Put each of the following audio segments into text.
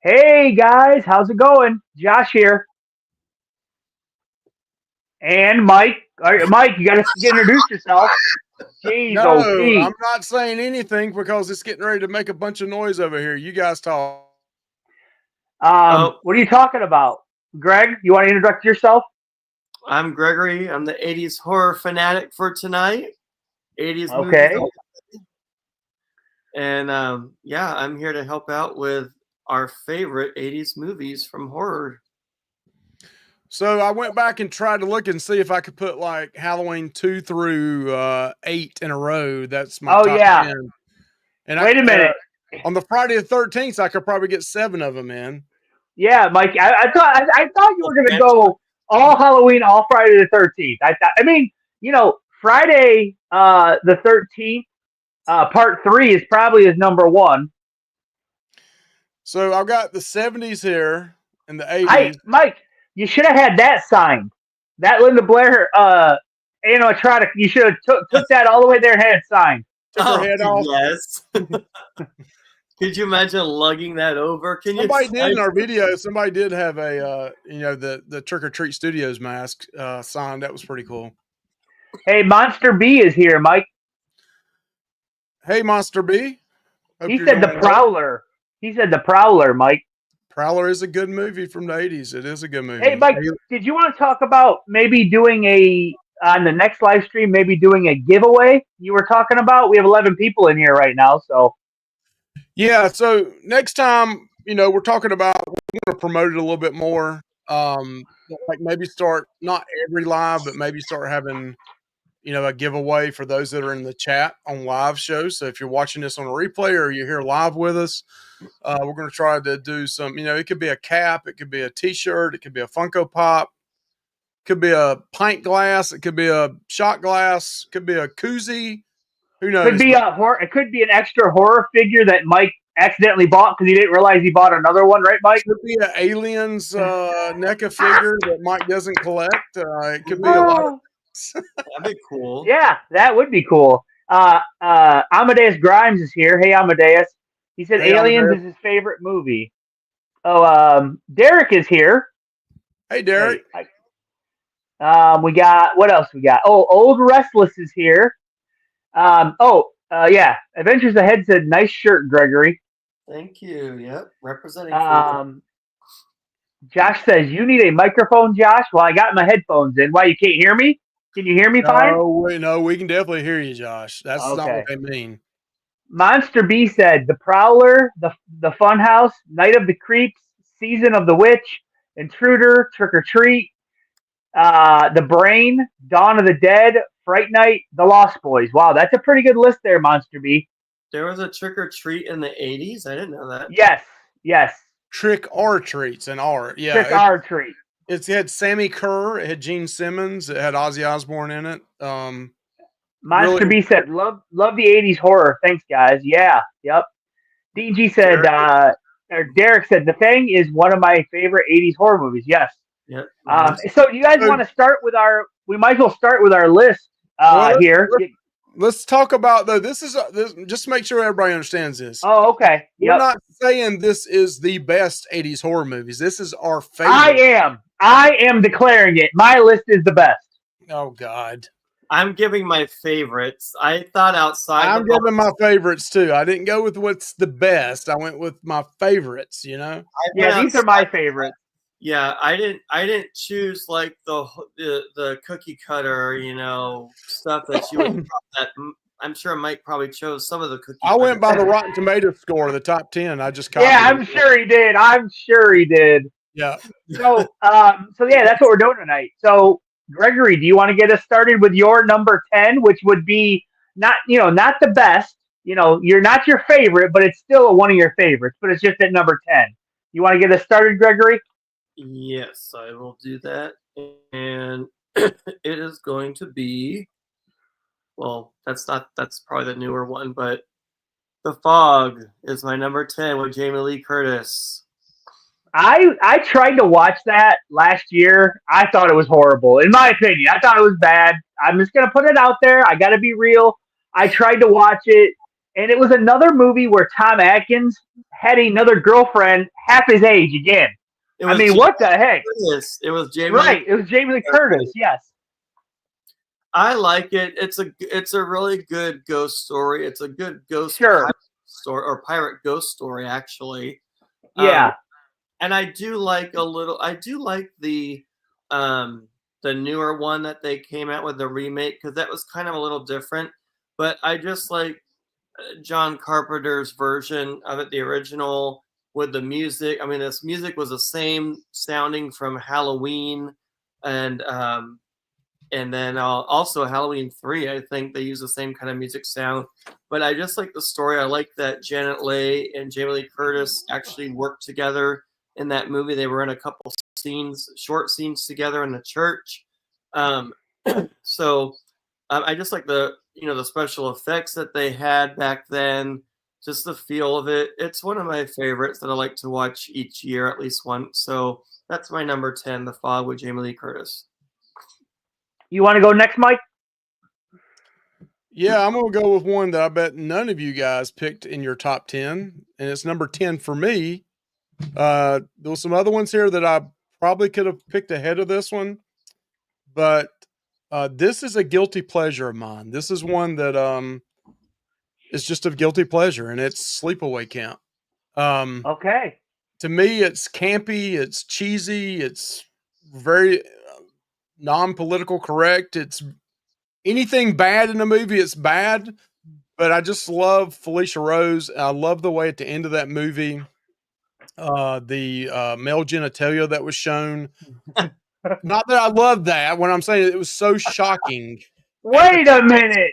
Hey guys, how's it going? Josh here, and Mike. All right, Mike, you got to introduce yourself. Jeez, No, oh I'm Pete. not saying anything because it's getting ready to make a bunch of noise over here. You guys talk. Oh, What are you talking about? Greg, you want to introduce yourself? I'm Gregory. I'm the 80's horror fanatic for tonight. 80's movies. Okay. And yeah, I'm here to help out with our favorite 80's movies from horror. So I went back and tried to look and see if I could put like Halloween 2 through 8 in a row. That's my Oh top yeah. 10. And Wait a minute. on the Friday the 13th, I could probably get 7 of them in. Yeah, Mike. I thought you were gonna That's go all Halloween, all Friday the 13th. I mean, Friday the 13th, part three is probably his number one. So I've got the 70s here and the I 80s. Mike, you should have had that signed. That Linda Blair animatronic. You should have took that all the way there and had it signed. Took her head off. yes. Could you imagine lugging that over? Can Somebody you? did in our video. Somebody did have a the Trick or Treat Studios mask signed. That was pretty cool. Hey, Monster B is here, Mike. Hey, Monster B. Hope He you're said the doing well. Prowler. He said the Prowler, Mike. Prowler is a good movie from the 80s. It is a good movie. Hey, Mike, did you want to talk about maybe doing on the next live stream, maybe doing a giveaway you were talking about? We have 11 people in here right now, so. Yeah, so next time, we're talking about, we're going to promote it a little bit more. Like maybe start, not every live, but maybe start having, a giveaway for those that are in the chat on live shows. So if you're watching this on a replay or you're here live with us, we're going to try to do some, it could be a cap, it could be a t-shirt, it could be a Funko Pop, it could be a pint glass, it could be a shot glass, it could be a koozie. Who knows? Could be it could be an extra horror figure that Mike accidentally bought because he didn't realize he bought another one, right, Mike? It could be an Aliens NECA figure that Mike doesn't collect. It could be a lot of That'd be cool. Yeah, that would be cool. Amadeus Grimes is here. Hey, Amadeus. He said Hey, Aliens Amadeus. is his favorite movie. Oh, Derek is here. Hey, Derek. Hey, we got, what else we got? Oh, Old Restless is here. Yeah. Adventures Ahead said, nice shirt, Gregory. Thank you. Yep, representing. Josh says, you need a microphone, Josh? Well, I got my headphones in. Why, you can't hear me? Can you hear me fine? No, we can definitely hear you, Josh. That's not what they mean. Monster B said, The Prowler, the Funhouse, Night of the Creeps, Season of the Witch, Intruder, Trick or Treat, The Brain, Dawn of the Dead, Fright Night, The Lost Boys. Wow, that's a pretty good list there, Monster B. There was a Trick or Treat in the 80s? I didn't know that. Yes. Trick or Treats and R. Yeah. Trick or Treat. It had Sammy Kerr, it had Gene Simmons, it had Ozzy Osbourne in it. Monster B said, love the 80s horror. Thanks, guys. Yeah, yep. DG said, Derek said, The Thing is one of my favorite 80s horror movies. Yes. Yep. So you guys want to start with we might as well start with our list here. Let's talk about, though, this just to make sure everybody understands this. Oh, okay. We're not saying this is the best 80s horror movies. This is our favorite. I am declaring it. My list is the best. Oh, God. I'm giving my favorites. I thought outside. I'm giving my favorites, too. I didn't go with what's the best. I went with my favorites, Yeah, these are my favorites. Yeah, I didn't choose like the cookie cutter, stuff that you would. That I'm sure Mike probably chose some of the cookie. I went by the Rotten Tomatoes score, the top 10. I just copied I'm sure he did. Yeah. So yeah, that's what we're doing tonight. So Gregory, do you want to get us started with your number 10, which would be not the best. You're not your favorite, but it's still one of your favorites. But it's just at number 10. You want to get us started, Gregory? Yes, I will do that. And it is going to be, well, that's probably the newer one, but The Fog is my number 10 with Jamie Lee Curtis. I tried to watch that last year. I thought it was horrible. In my opinion, I thought it was bad. I'm just going to put it out there. I got to be real. I tried to watch it, and it was another movie where Tom Atkins had another girlfriend half his age again. I mean, what the heck? It was Jamie. Right, it was Jamie Lee Curtis. Yes. I like it. It's a really good ghost story. It's a good ghost Sure. story or pirate ghost story, actually. Yeah. And I do like the newer one that they came out with, the remake, because that was kind of a little different. But I just like John Carpenter's version of it, the original, with the music. I mean, this music was the same sounding from Halloween, and then also Halloween 3. I think they use the same kind of music sound. But I just like the story. I like that Janet Leigh and Jamie Lee Curtis actually worked together in that movie. They were in a couple short scenes together in the church. So I just like the special effects that they had back then, just the feel of it. It's one of my favorites that I like to watch each year, at least once. So that's my number 10, The Fog with Jamie Lee Curtis. You want to go next, Mike? Yeah, I'm going to go with one that I bet none of you guys picked in your top 10, and it's number 10 for me. There was some other ones here that I probably could have picked ahead of this one, but this is a guilty pleasure of mine. This is one that is just a guilty pleasure, and it's Sleepaway Camp. Okay. To me, it's campy, it's cheesy, it's very non-political correct. It's anything bad in the movie, it's bad, but I just love Felicia Rose. I love the way at the end of that movie, the male genitalia that was shown. Not that I love that. When I'm saying it was so shocking. Wait a minute.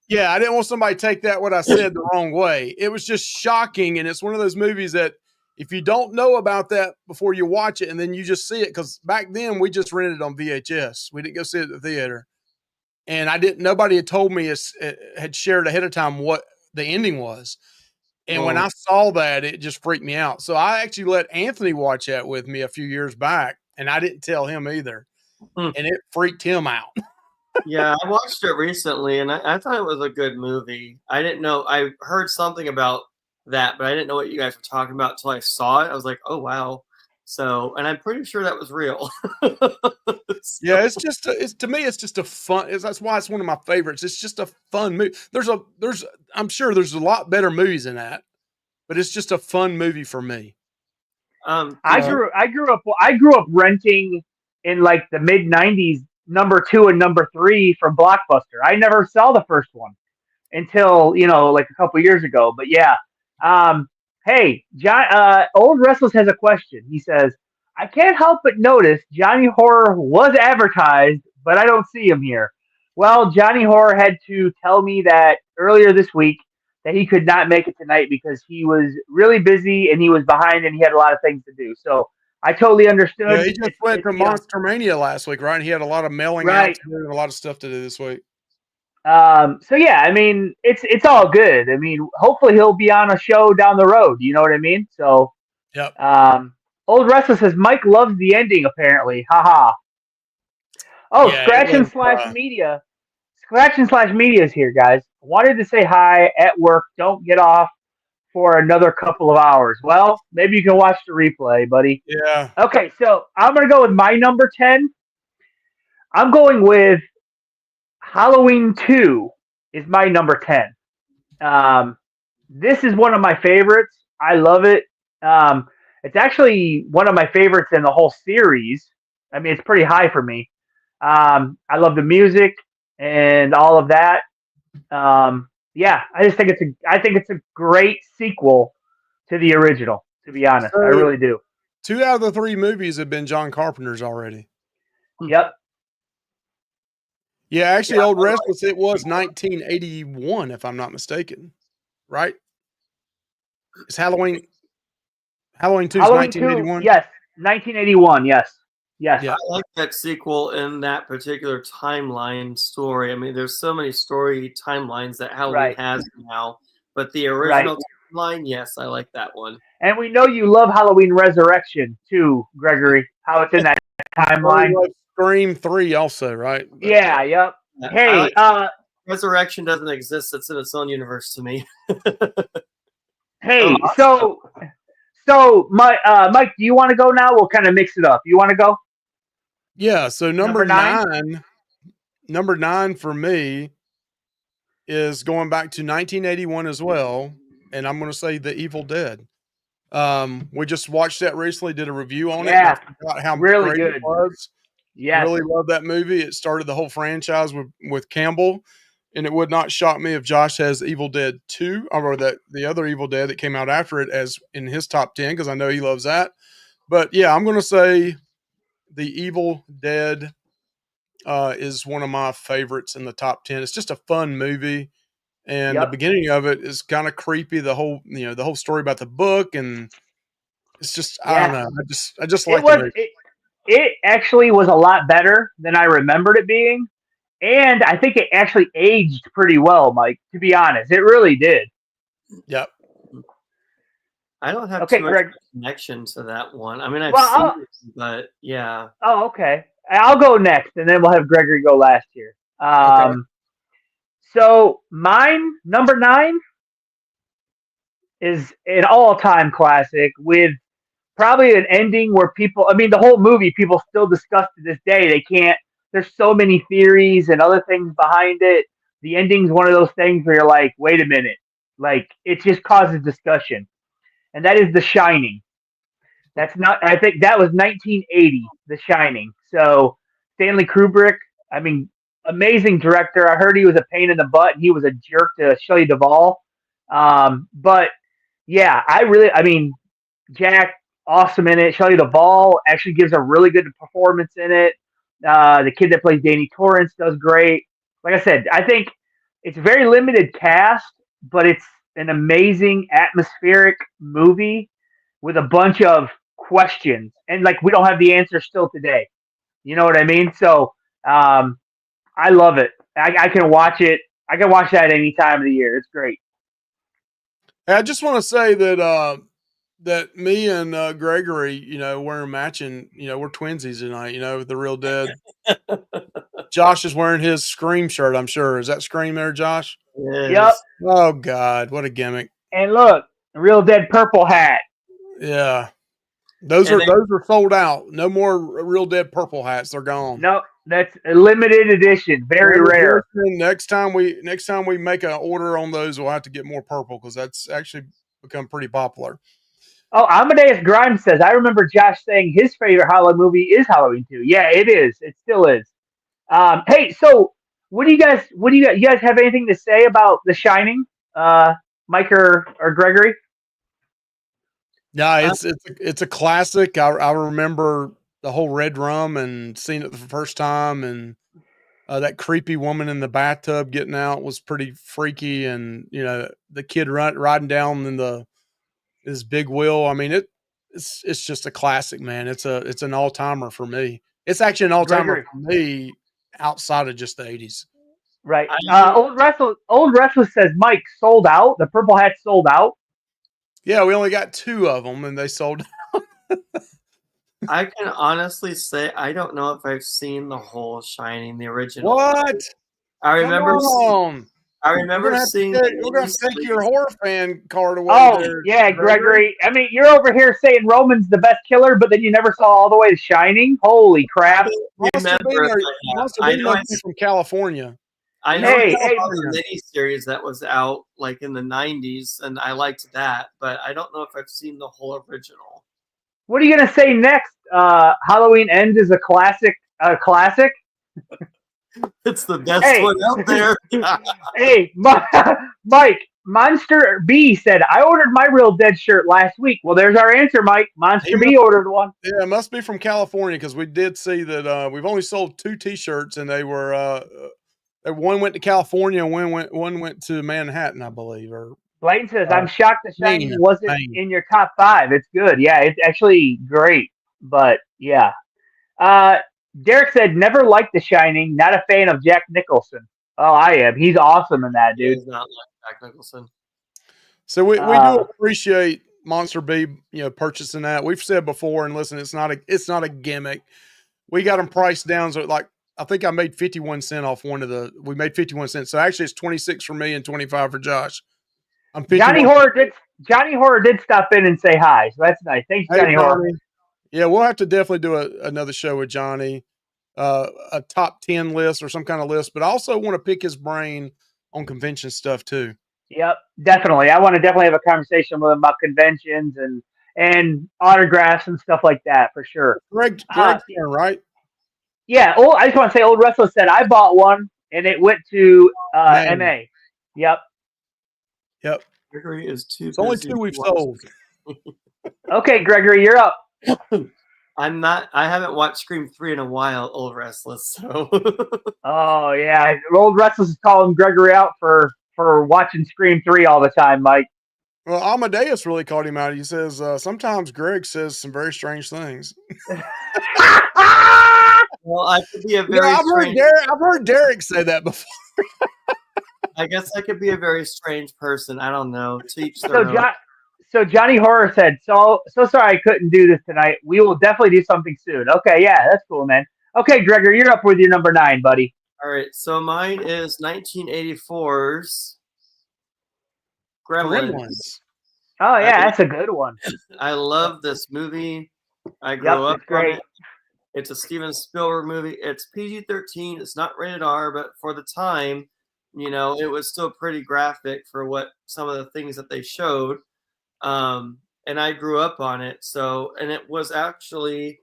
Yeah, I didn't want somebody to take that what I said the wrong way. It was just shocking, and it's one of those movies that if you don't know about that before you watch it, and then you just see it, because back then we just rented it on VHS. We didn't go see it at the theater. And nobody had told me, had shared ahead of time what the ending was. And when I saw that, it just freaked me out. So I actually let Anthony watch that with me a few years back, and I didn't tell him either. And it freaked him out. Yeah, I watched it recently, and I thought it was a good movie. I didn't know. I heard something about that, but I didn't know what you guys were talking about until I saw it. I was like, oh, wow. So, and I'm pretty sure that was real. Yeah, to me, it's just a fun. That's why it's one of my favorites. It's just a fun movie. I'm sure there's a lot better movies than that, but it's just a fun movie for me. I grew up renting in like the mid '90s, number 2 and number 3 from Blockbuster. I never saw the first one until like a couple years ago. But yeah. Hey, John, Old Restless has a question. He says, I can't help but notice Johnny Horror was advertised, but I don't see him here. Well, Johnny Horror had to tell me that earlier this week that he could not make it tonight because he was really busy and he was behind and he had a lot of things to do. So I totally understood. Yeah, he just went to Monster Mania last week, right? And he had a lot of mailing out to do and a lot of stuff to do this week. So yeah, I mean, it's all good. I mean, hopefully he'll be on a show down the road. You know what I mean? So, yep. Old Restless says Mike loves the ending. Apparently, haha. Oh, yeah, Scratch&/Media. Scratch&/Media is here, guys. Wanted to say hi at work. Don't get off for another couple of hours. Well, maybe you can watch the replay, buddy. Yeah. Okay, so I'm gonna go with my number 10. I'm going with Halloween 2 is my number 10. This is one of my favorites. I love it. It's actually one of my favorites in the whole series. I mean, it's pretty high for me. I love the music and all of that. Yeah, I just think it's a great sequel to the original, to be honest. I really do. 2 out of the 3 movies have been John Carpenter's already. Yep. Yeah, actually, Old Restless, it was 1981, if I'm not mistaken. Right? It's Halloween 2 is 1981? Yes, 1981, yes. Yes. Yeah. I like that sequel in that particular timeline story. I mean, there's so many story timelines that Halloween has now, but the original timeline, yes, I like that one. And we know you love Halloween Resurrection too, Gregory. How it's in that timeline. Scream 3 also, right? But, yeah, yep. Hey, Resurrection doesn't exist. It's in its own universe to me. Hey, Awesome. so Mike, do you want to go now? We'll kind of mix it up. You want to go? Yeah. So Number 9? number nine for me is going back to 1981 as well, and I'm going to say The Evil Dead. We just watched that recently, did a review on it, and I Yeah, forgot how really great it good. was. Yes. Really love that movie. It started the whole franchise with Campbell, and it would not shock me if Josh has Evil Dead 2 or the other Evil Dead that came out after it as in his top 10 because I know he loves that. But yeah, I'm going to say The Evil Dead is one of my favorites in the top 10. It's just a fun movie, and the Yep. beginning of it is kind of creepy. The whole story about the book, and it's just I don't Yeah. know. I just It like the was movie. it actually was a lot better than I remembered it being, and I think it actually aged pretty well, Mike. To be honest, it really did. Yep. I don't have Okay, too much Greg. connection to that one. I mean, I've Well, seen it, but yeah. okay. I'll go next, and then we'll have Gregory go last here. Okay. So mine number 9 is an all-time classic with probably an ending where people, I mean, the whole movie people still discuss to this day. They can't, there's so many theories and other things behind it. The ending's one of those things where you're like, wait a minute. Like, it just causes discussion. And that is The Shining. That's not, I think that was 1980, The Shining. So, Stanley Kubrick, I mean, amazing director. I heard he was a pain in the butt and he was a jerk to Shelley Duvall. But yeah, I mean, Jack, awesome in it. Shelley Duvall actually gives a really good performance in it. The kid that plays Danny Torrance does great. Like I said, I think it's a very limited cast, but it's an amazing atmospheric movie with a bunch of questions, and like we don't have the answer still today. You know what I mean? So I love it. I can watch it. I can watch that any time of the year. It's great. Hey, I just want to say that that me and Gregory, we're matching. We're twinsies tonight. With the Real Dead. Josh is wearing his Scream shirt. I'm sure. Is that Scream there, Josh? Yep. Yes. Oh God, what a gimmick! And look, Real Dead purple hat. Yeah, those And are sold out. No more Real Dead purple hats. They're gone. No, that's a limited edition. Very rare. Next time we make an order on those, we'll have to get more purple because that's actually become pretty popular. Oh, Amadeus Grimes says, I remember Josh saying his favorite Halloween movie is Halloween 2. Yeah, it is. It still is. Hey, so you guys have anything to say about The Shining? Mike or Gregory? Yeah, it's a classic. I remember the whole red rum and seeing it the first time, and that creepy woman in the bathtub getting out was pretty freaky, and the kid riding down in his big wheel. I mean it's just a classic, man. It's an all timer for me. It's actually an all timer Gregory. for me outside of just the 80s. Right. I, Old Restless says, Mike, sold out. The purple hat sold out. Yeah, we only got 2 of them, and they sold. I can honestly say I don't know if I've seen the whole Shining, the original. What? I remember. Come on. I remember seeing. We're gonna have to take your horror fan card away. Oh, there, yeah, Gregory. I mean, you're over here saying Roman's the best killer, but then you never saw all the way to Shining. Holy crap! Monster Bean must be from California. I know Hey, the miniseries that was out like in the 90s, and I liked that, but I don't know if I've seen the whole original. What are you gonna say next? Halloween Ends is a classic. Classic. It's the best one out there. Hey, Mike. Monster B said, I ordered my Real Dead shirt last week. Well, there's our answer, Mike. Monster B ordered one. Yeah, it must be from California because we did see that we've only sold 2 T-shirts, and they were one went to California and one went to Manhattan, I believe. Or Blaine says, I'm shocked The Shining wasn't in your top 5. It's good. Yeah, it's actually great. But yeah. Derek said, never liked The Shining. Not a fan of Jack Nicholson. Oh, I am. He's awesome in that, dude. He's not like Jack Nicholson. So we do appreciate Monster B, purchasing that. We've said before, and listen, it's not a gimmick. We got them priced down so like I think I made 51 cents off one of the. We made 51 cents. So actually, it's 26 for me and 25 for Josh. I'm 51. Johnny Horror did stop in and say hi, so that's nice. Thanks, Hey, Johnny Horror. Yeah, we'll have to definitely do another show with Johnny, a top 10 list or some kind of list. But I also want to pick his brain on convention stuff too. Yep, definitely. I want to definitely have a conversation with him about conventions and autographs and stuff like that for sure. Greg's turn, right? Yeah. I just want to say, Old Russell said I bought one and it went to MA. Yep. Gregory is too. It's only 2 we've sold. Okay, Gregory, you're up. I'm not. I haven't watched Scream 3 in a while. Old Restless. So. Oh yeah, Old Restless is calling Gregory out for watching Scream 3 all the time, Mike. Well, Amadeus really called him out. He says sometimes Greg says some very strange things. Well, I could be a very. I've heard Derek say that before. I guess I could be a very strange person. I don't know. Teach their own. So Johnny Horror said, so sorry I couldn't do this tonight. We will definitely do something soon. Okay, yeah, that's cool, man. Okay, Gregory, you're up with your number 9, buddy. All right, so mine is 1984's Gremlins. Oh yeah, that's a good one. I love this movie. I grew up on it. It's a Steven Spielberg movie. It's PG-13. It's not rated R, but for the time, you know, it was still pretty graphic for what some of the things that they showed. And I grew up on it. So, and it was actually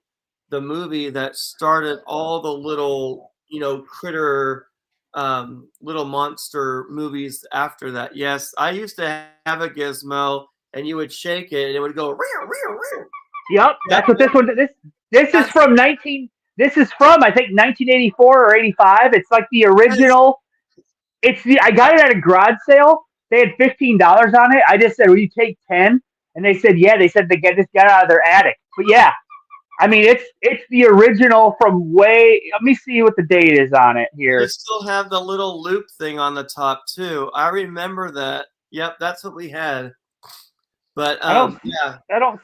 the movie that started all the little, you know, critter, little monster movies after that. Yes, I used to have a gizmo, and you would shake it, and it would go. Yep, that's what this one. This is from I think 1984 or 85. It's like the original. I got it at a garage sale. They had $15 on it. I just said, "Will you take 10?" And they said, "Yeah." They said they just got out of their attic. But yeah, I mean, it's the original from way. Let me see what the date is on it here. They still have the little loop thing on the top too. I remember that. Yep, that's what we had. But I don't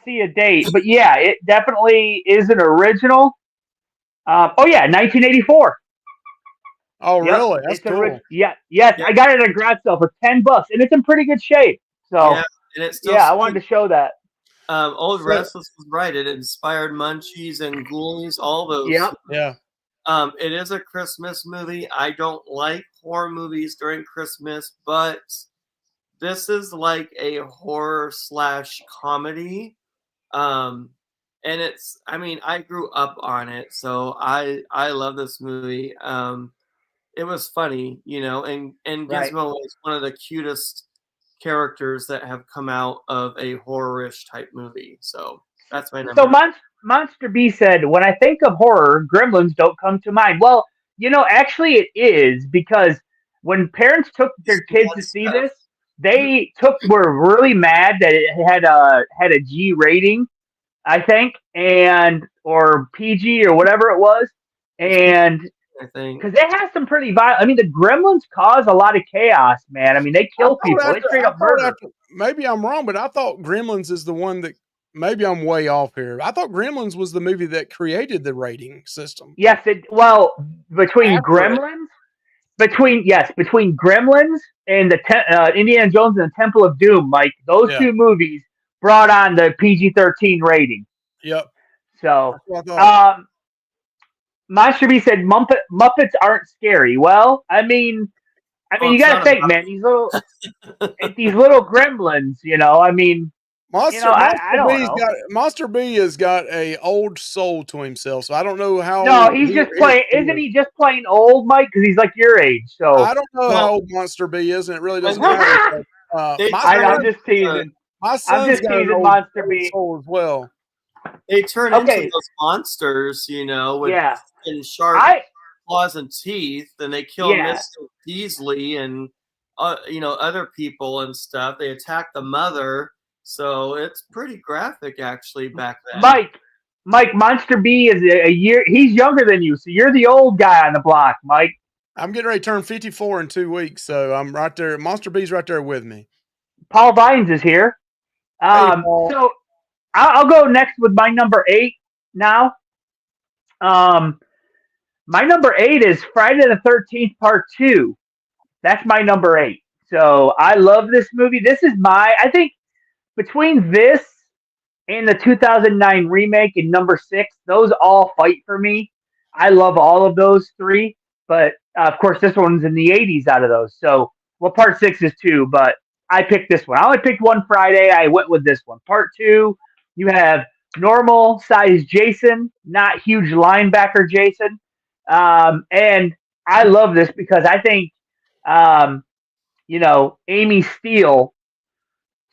see a date. But yeah, it definitely is an original. 1984. Oh, really? That's cool. Yes. I got it at a garage sale for $10, and it's in pretty good shape. So and it's still I wanted to show that. Old Restless was right. It inspired Munchies and Ghoulies, all those. Yep. Yeah. It is a Christmas movie. I don't like horror movies during Christmas, but this is like a horror / comedy. And I grew up on it, so I love this movie. It was funny, you know, and Gizmo is one of the cutest characters that have come out of a horror-ish type movie. So that's my number. So Monster B said, when I think of horror, Gremlins don't come to mind. Well, you know, actually it is, because when parents took their kids to see this, they were really mad that it had a G rating, I think, or PG or whatever it was, and I think because it has some pretty violent. I mean, the Gremlins cause a lot of chaos, man. I mean, they kill people. They straight up murder. Maybe I'm wrong, but I thought Gremlins is the one that. Maybe I'm way off here. I thought Gremlins was the movie that created the rating system. Yes, between Gremlins and the Indiana Jones and the Temple of Doom, Mike, those two movies brought on the PG-13 rating. Yep. So, Monster B said Muppets aren't scary. Well, I mean, you got to think, man. These little gremlins, you know. I mean, Monster B has got a old soul to himself, so I don't know how. No, he's just playing. Isn't he just plain old, Mike? Because he's like your age. So I don't know how old Monster B is, and it really doesn't matter. I'm just teasing. My son's got an old Monster B soul as well. They turn into those monsters, you know, with sharp claws and teeth, and they kill Mr. Beasley and other people and stuff. They attack the mother. So it's pretty graphic, actually, back then. Mike, Monster B is a year. He's younger than you, so you're the old guy on the block, Mike. I'm getting ready to turn 54 in 2 weeks, so I'm right there. Monster B's right there with me. Paul Vines is here. So I'll go next with my number 8 now. My number 8 is Friday the 13th Part 2. That's my number 8. So I love this movie. I think between this and the 2009 remake and number 6, those all fight for me. I love all of those three, but of course this one's in the 80's out of those. So, well, part 6 is 2, but I picked this one. I only picked one Friday. I went with this one. Part 2, you have normal size Jason, not huge linebacker Jason. And I love this because I think, um, Amy Steele,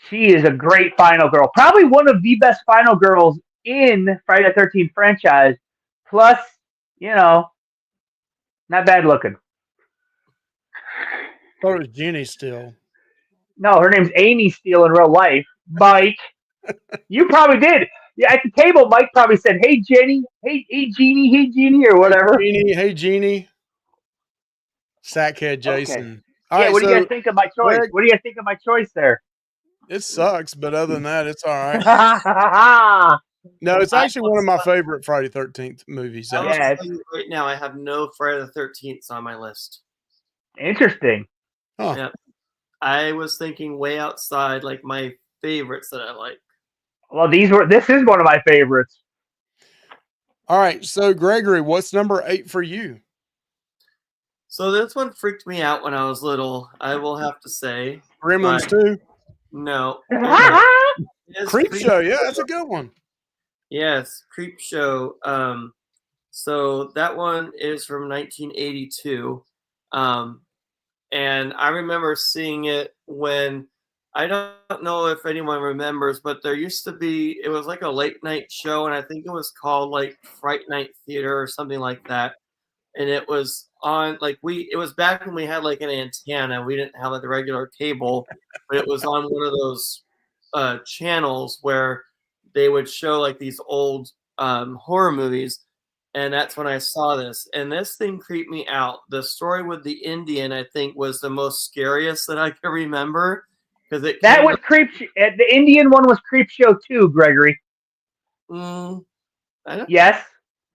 she is a great final girl. Probably one of the best final girls in Friday the 13th franchise. Plus, not bad looking. Thought it was Jenny still. No, her name's Amy Steele in real life. Mike, you probably did. Yeah, at the table, Mike probably said, "Hey Jenny, hey Jeannie, or whatever." Hey Jeannie. Sackhead Jason. Okay. All Yeah, right, what do you so guys think of my choice? Greg, What do you think of my choice there? it sucks, but other than that, it's all right. No, it's actually one of my favorite Friday 13th movies. I will Yes. tell you right now, I have no Friday the 13th on my list. Interesting. Huh. Yep. I was thinking way outside, like my favorites that I like. Well, this is one of my favorites. All right, so Gregory, what's number 8 for you? So this one freaked me out when I was little, I will have to say. Gremlins but 2? No. It is Creep Show, yeah, that's a good one. Yes, Creep Show. So that one is from 1982. And I remember seeing it when, I don't know if anyone remembers, but there used to be, it was like a late night show, and I think it was called like Fright Night Theater or something like that. And it was on, like, it was back when we had like an antenna. We didn't have like the regular cable, but it was on one of those channels where they would show like these old horror movies. And that's when I saw this. And this thing creeped me out. The story with the Indian, I think, was the most scariest that I can remember. Because that was the Indian one was Creep Show 2, Gregory. Yes.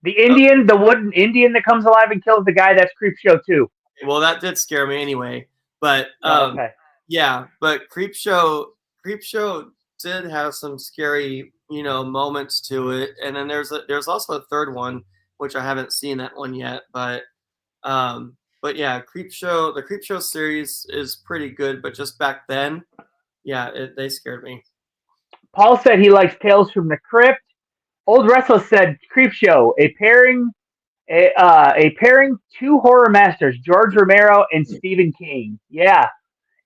The Indian, the wooden Indian that comes alive and kills the guy, that's Creep Show 2. Well, that did scare me anyway. But okay. Yeah, but Creep Show did have some scary, moments to it. And then there's also a third one, which I haven't seen that one yet, but yeah, the Creep Show series is pretty good, but just back then, yeah, they scared me. Paul said he likes Tales from the Crypt. Old Restless said Creep Show, a pairing two horror masters, George Romero and Stephen King. Yeah.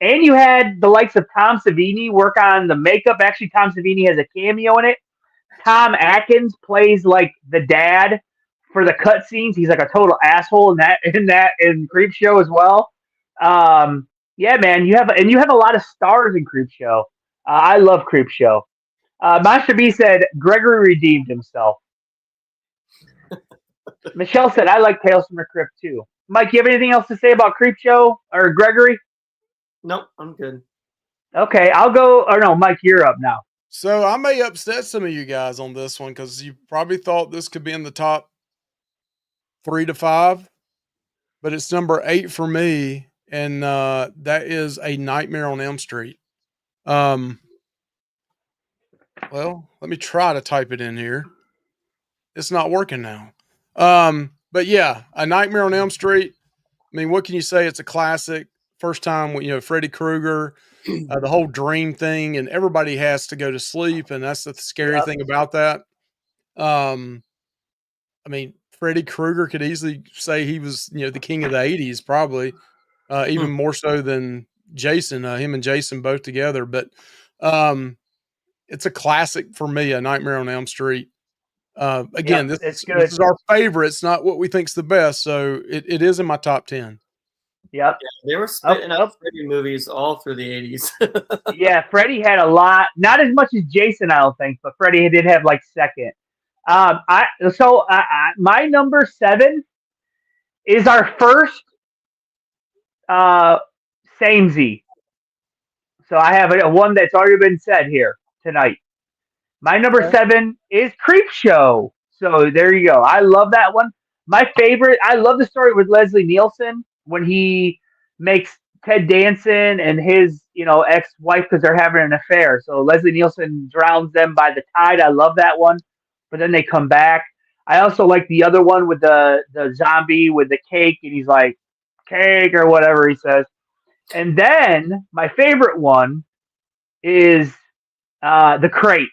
And you had the likes of Tom Savini work on the makeup. Actually, Tom Savini has a cameo in it. Tom Atkins plays like the dad for the cutscenes. He's like a total asshole in Creep Show as well. Yeah, man, you have a lot of stars in Creep Show. I love Creep Show. Master B said Gregory redeemed himself. Michelle said I like Tales from the Crypt too. Mike, you have anything else to say about Creep Show or Gregory? Nope, I'm good. Okay, I'll go. Or no, Mike, you're up now. So I may upset some of you guys on this one because you probably thought this could be in the top 3 to 5, but it's number 8 for me, and that is A Nightmare on Elm Street. Well, let me try to type it in here. It's not working now. But yeah, A Nightmare on Elm Street. I mean, what can you say? It's a classic. First time, Freddy Krueger, the whole dream thing, and everybody has to go to sleep, and that's the scary thing about that. I mean, Freddy Krueger could easily say he was, the king of the 80's, probably, even more so than Jason. Him and Jason both together, but it's a classic for me. A Nightmare on Elm Street. Again, this is our favorite. It's not what we think's the best, so it is in my top 10. Yep. Yeah, they were spitting out Freddy movies all through the 80's. Yeah, Freddy had a lot. Not as much as Jason, I don't think, but Freddy did have like second. My number 7 is our first samey. So I have a one that's already been said here tonight. My number 7 is Creep Show. So there you go. I love that one. My favorite. I love the story with Leslie Nielsen when he makes Ted Danson and his ex-wife because they're having an affair. So Leslie Nielsen drowns them by the tide. I love that one. But then they come back. I also like the other one with the zombie with the cake, and he's like cake or whatever he says. And then my favorite one is the Crate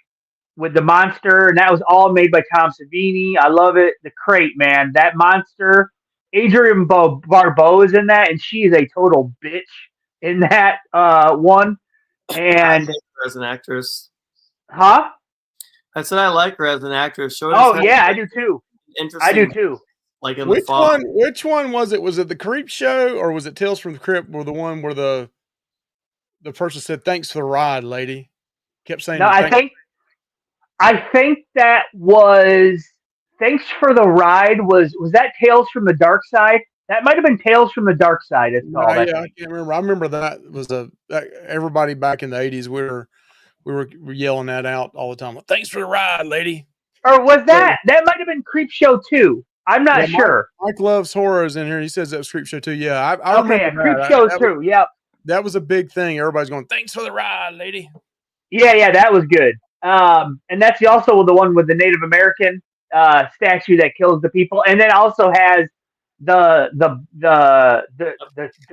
with the monster, and that was all made by Tom Savini. I love it. The Crate, man, that monster. Adrienne Barbeau is in that, and she is a total bitch in that one. I And like her as an actress. huh? I said I like her as an actress. Oh yeah, I do too. I do Interesting, too. like in the Which fog. one? Which one was it? Was it the Creep Show or was it Tales from the Crypt? Or the one where the person said, "Thanks for the ride, lady." Kept saying, No, I think that was Thanks for the Ride. Was that Tales from the Dark Side? That might have been Tales from the Dark Side. It's called. I Yeah, I think. can't remember. I remember that was everybody back in the 80s. We were yelling that out all the time. Well, thanks for the ride, lady. Or was So, that might have been Creep Show 2? I'm yeah, not sure. Mike loves horrors in here. He says that was Creep Show too. Yeah, I Okay, remember yeah, Creep that. Show 2. Yep. That was a big thing. Everybody's going, thanks for the ride, lady. Yeah, that was good. And that's also the one with the Native American statue that kills the people, and then also has the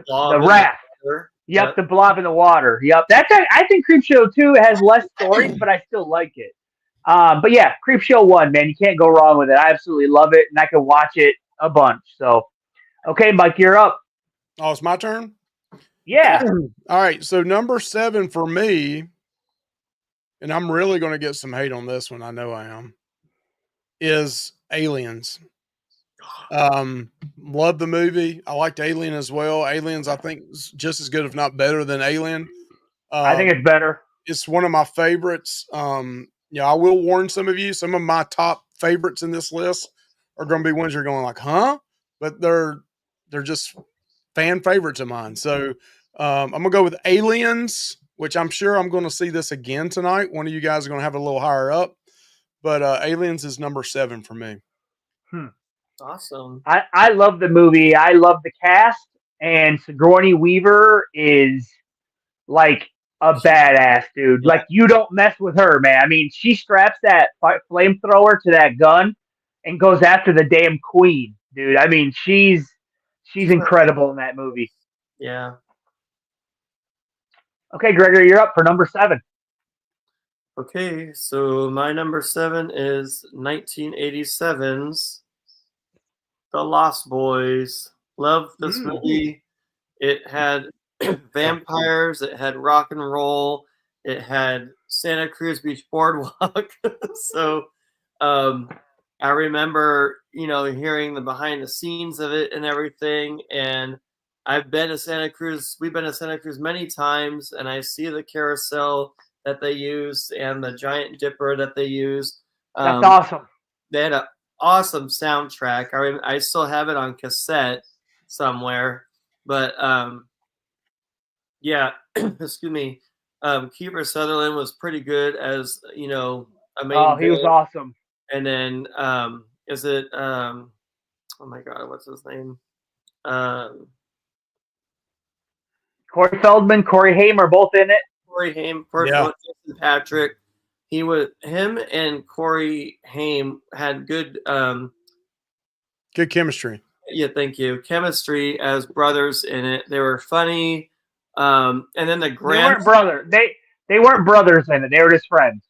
Blob in the raft. water. Yep, the blob in the water. Yep, I think Creepshow 2 has less story, but I still like it. But yeah, Creepshow 1, man, you can't go wrong with it. I absolutely love it, and I can watch it a bunch. So, okay, Mike, you're up. Oh, it's my turn? Yeah. All right, so number 7 for me, and I'm really going to get some hate on this one, I know I am, is Aliens. Love the movie. I liked Alien as well. Aliens, I think, is just as good, if not better, than Alien. I think it's better. It's one of my favorites. I will warn some of you. Some of my top favorites in this list are going to be ones you're going like, huh? But they're just fan favorites of mine. So I'm gonna go with Aliens, which I'm sure I'm going to see this again tonight. One of you guys are going to have it a little higher up, but Aliens is number 7 for me. Awesome. I love the movie. I love the cast, and Sigourney Weaver is like a badass, dude. Yeah. Like, you don't mess with her, man. I mean, she straps that flamethrower to that gun and goes after the damn queen, dude. I mean, she's incredible in that movie. Yeah. Okay, Gregory, you're up for number 7. Okay, so my number 7 is 1987's The Lost Boys. Love this movie. It had vampires, it had rock and roll, it had Santa Cruz Beach Boardwalk. So I remember, hearing the behind the scenes of it and everything. And we've been to Santa Cruz many times, and I see the carousel that they use and the giant dipper that they use. That's awesome. They had an awesome soundtrack. I still have it on cassette somewhere, but yeah, excuse me. Kiefer Sutherland was pretty good as a main. Oh, he was awesome. And then is it oh my god, what's his name? Corey Feldman, Corey Haim are both in it. Corey Haim, Jason Patrick. Him and Corey Haim had good chemistry. Yeah, thank you. Chemistry as brothers in it. They were funny. And then the They weren't brothers. They weren't brothers in it. They were just friends.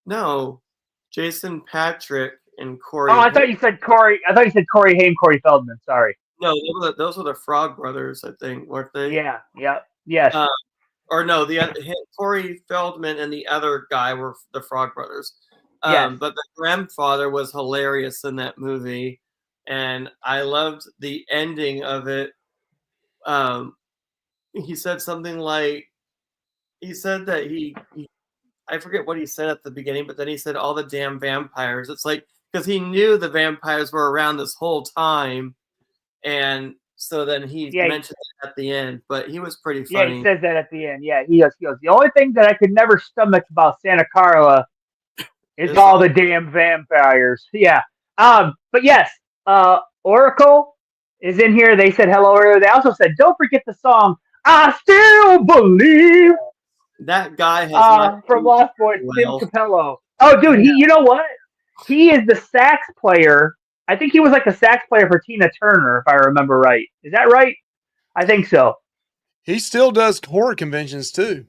No, Jason Patrick and Corey. Oh, I thought you said Corey Haim, Corey Feldman. Sorry. No, those were the Frog Brothers, I think, weren't they? Yeah. Yes. Or no, Corey Feldman and the other guy were the Frog Brothers. Yes. But the grandfather was hilarious in that movie, and I loved the ending of it. He said something like, that I forget what he said at the beginning, but then he said all the damn vampires. It's like, because he knew the vampires were around this whole time, and so then he mentioned it at the end, but he was pretty funny. Yeah, he says that at the end. Yeah, he goes, the only thing that I could never stomach about Santa Carla is all the damn vampires. Yeah. But yes, Oracle is in here. They said hello earlier. They also said, don't forget the song "I Still Believe" That guy has not from aged Lost Boys, very Tim well. Capello. Oh, dude, you know what? He is the sax player. I think he was like the sax player for Tina Turner, if I remember right. Is that right? I think so. He still does horror conventions too.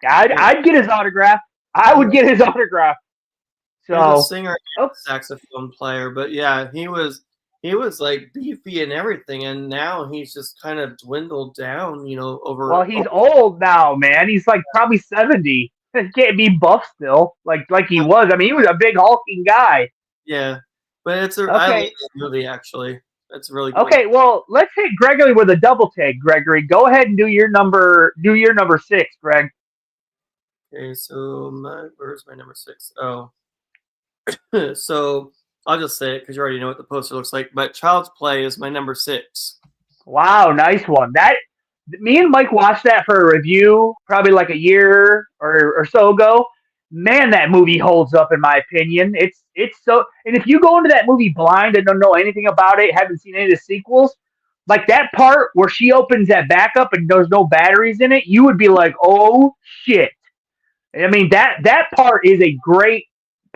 I'd get his autograph. I would get his autograph. He was a So, singer and saxophone player, but yeah, he was like beefy and everything, and now he's just kind of dwindled down, over. well, he's old now, man. He's like probably 70. He can't be buff still, like he was. I mean, he was a big hulking guy. Yeah, but I love Okay. the movie actually. It's really cool. Okay, well, let's hit Gregory with a double take. Gregory, go ahead and do your number 6, Greg. Okay, so where's my number 6? Oh, so I'll just say it because you already know what the poster looks like. But Child's Play is my number 6. Wow, nice one. Me and Mike watched that for a review probably like a year or so ago. Man, that movie holds up in my opinion. It's so, and if you go into that movie blind and don't know anything about it, haven't seen any of the sequels, like that part where she opens that back up and there's no batteries in it, you would be like, "Oh shit." I mean, that part is a great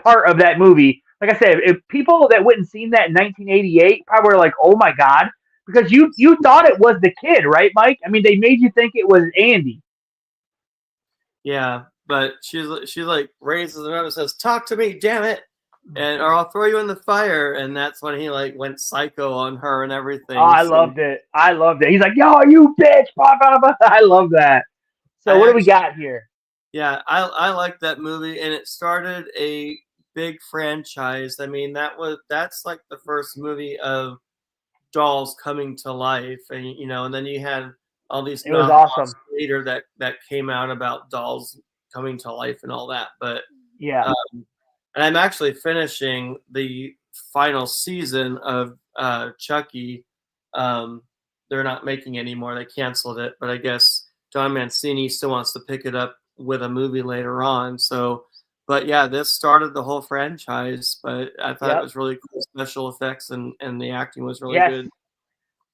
part of that movie. Like I said, if people that wouldn't seen that in 1988 probably were like, "Oh my god," because you thought it was the kid, right, Mike? I mean, they made you think it was Andy. Yeah, but she like raises her up and says, "Talk to me, damn it," or I'll throw you in the fire. And that's when he like went psycho on her and everything. Oh, I loved it. I loved it. He's like, "Yo, you bitch!" Blah, blah, blah. I love that. So what do we got here? Yeah, I like that movie, and it started a big franchise. I mean, that's like the first movie of dolls coming to life, and and then you had all these It was awesome later that came out about dolls coming to life and all that. But yeah, and I'm actually finishing the final season of Chucky. They're not making anymore; they canceled it. But I guess John Mancini still wants to pick it up with a movie later on. So, but yeah, this started the whole franchise. But I thought it was really cool, special effects and the acting was really good.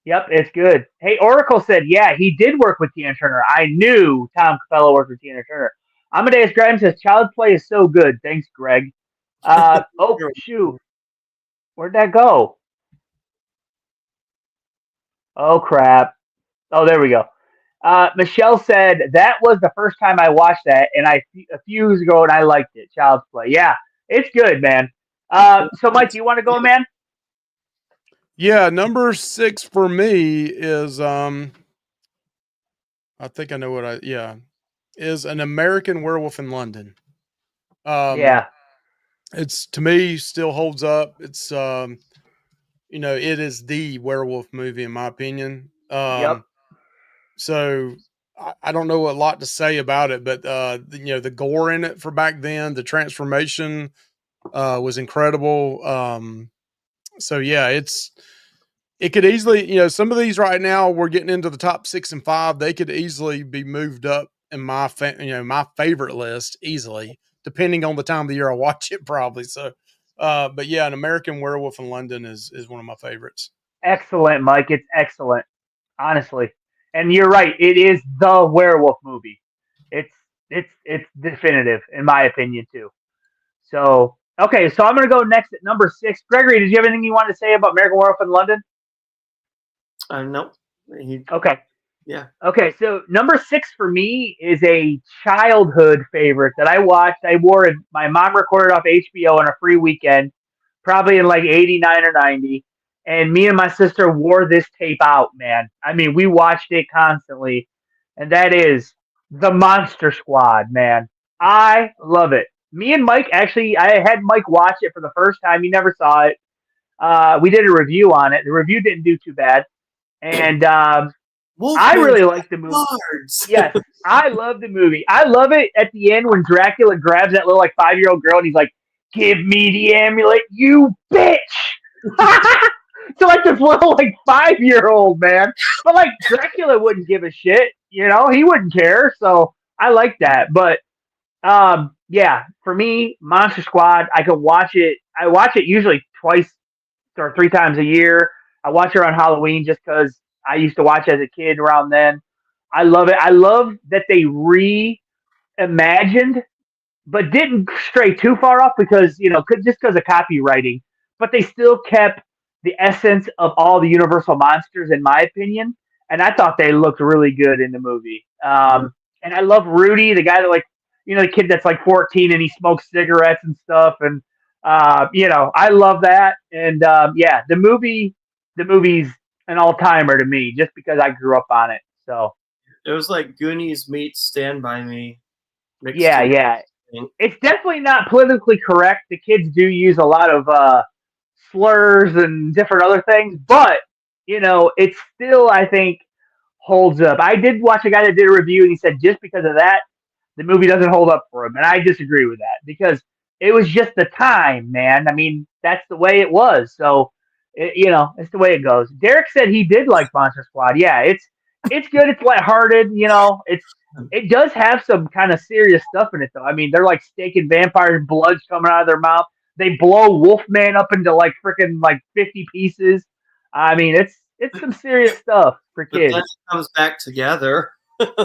Yep, it's good. Hey, Oracle said, yeah, he did work with Tina Turner. I knew Tom Capello worked with Tina Turner. Amadeus Graham says, Child's Play is so good. Thanks, Greg. Oh, shoot. Where'd that go? Oh, crap. Oh, there we go. Michelle said, that was the first time I watched that, and a few years ago, and I liked it. Child's Play. Yeah, it's good, man. So, Mike, you want to go, man? Yeah, number 6 for me is I think I know what is An American Werewolf in London. Yeah. It's, to me, still holds up. It's it is the werewolf movie in my opinion. Yep. So I don't know a lot to say about it, but the gore in it for back then, the transformation was incredible. So yeah, it could easily, some of these right now we're getting into the top 6 and 5. They could easily be moved up in my my favorite list easily, depending on the time of the year I watch it, probably. So, but yeah, An American Werewolf in London is one of my favorites. Excellent, Mike. It's excellent, honestly. And you're right. It is the werewolf movie. It's definitive in my opinion too. So okay, so I'm gonna go next at number 6. Gregory, did you have anything you wanted to say about American Werewolf in London? No. Okay. Yeah. Okay, so number 6 for me is a childhood favorite that I watched. I wore it. My mom recorded off HBO on a free weekend, probably in like '89 or '90. And me and my sister wore this tape out, man. I mean, we watched it constantly. And that is The Monster Squad, man. I love it. Me and Mike, actually, I had Mike watch it for the first time. He never saw it. We did a review on it. The review didn't do too bad. And I really like the movie. Yes, I love the movie. I love it at the end when Dracula grabs that little like 5-year-old girl and he's like, "Give me the amulet, you bitch!" So like this little like 5-year-old man, but like Dracula wouldn't give a shit. He wouldn't care. So I like that. But yeah, for me, Monster Squad, I could watch it. I watch it usually twice or 3 times a year. I watch it around Halloween just because I used to watch as a kid around then. I love it. I love that they reimagined but didn't stray too far off because just because of copywriting. But they still kept the essence of all the Universal monsters, in my opinion. And I thought they looked really good in the movie. And I love Rudy, the guy that the kid that's like 14 and he smokes cigarettes and stuff. And I love that. And yeah, the movie's an all timer to me just because I grew up on it. So It was like Goonies meets Stand By Me mixed yeah, together. yeah. It's definitely not politically correct. The kids do use a lot of slurs and different other things, but it still I think holds up. I did watch a guy that did a review and he said just because of that, the movie doesn't hold up for him, and I disagree with that because it was just the time, man. I mean, that's the way it was. So, it's the way it goes. Derek said he did like Monster Squad. Yeah, it's good. It's lighthearted. It does have some kind of serious stuff in it, though. I mean, they're like staking vampires, blood's coming out of their mouth. They blow Wolfman up into like freaking like 50 pieces. I mean, it's some serious stuff for But kids. then it comes back together.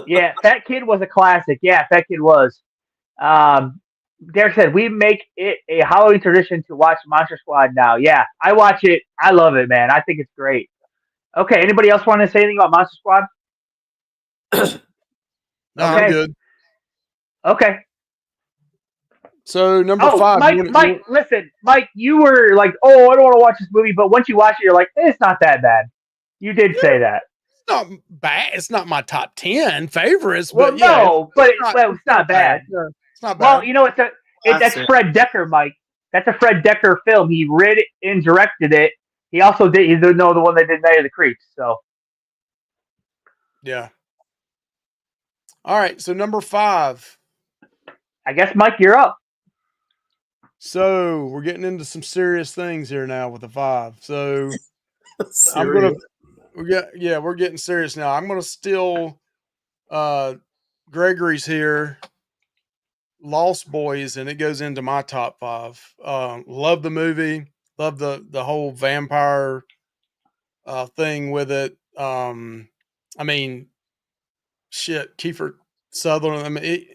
Yeah, Fat Kid was a classic. Yeah, Fat Kid was. Um, Derek said we make it a Halloween tradition to watch Monster Squad now. Yeah, I watch it. I love it, man. I think it's great. Okay, anybody else want to say anything about Monster Squad? No, I'm good. Okay. So number 5. Mike, listen, Mike, you were like, "Oh, I don't want to watch this movie," but once you watch it, you're like, "It's not that bad." You did say that. It's not bad. It's not my top 10 favorites. Well, but yeah, no, but it's not bad. Yeah, it's not Well, bad. that's Fred Decker, Mike. That's a Fred Decker film. He read it and directed it. He also did. He's the one that did Night of the Creeps. So yeah. All right. So number 5. I guess Mike, you're up. So we're getting into some serious things here now with the 5. So we're getting serious now. I'm gonna steal Gregory's here, Lost Boys, and it goes into my top 5. Love the movie, love the whole vampire thing with it. I mean, shit, Kiefer Sutherland. I mean,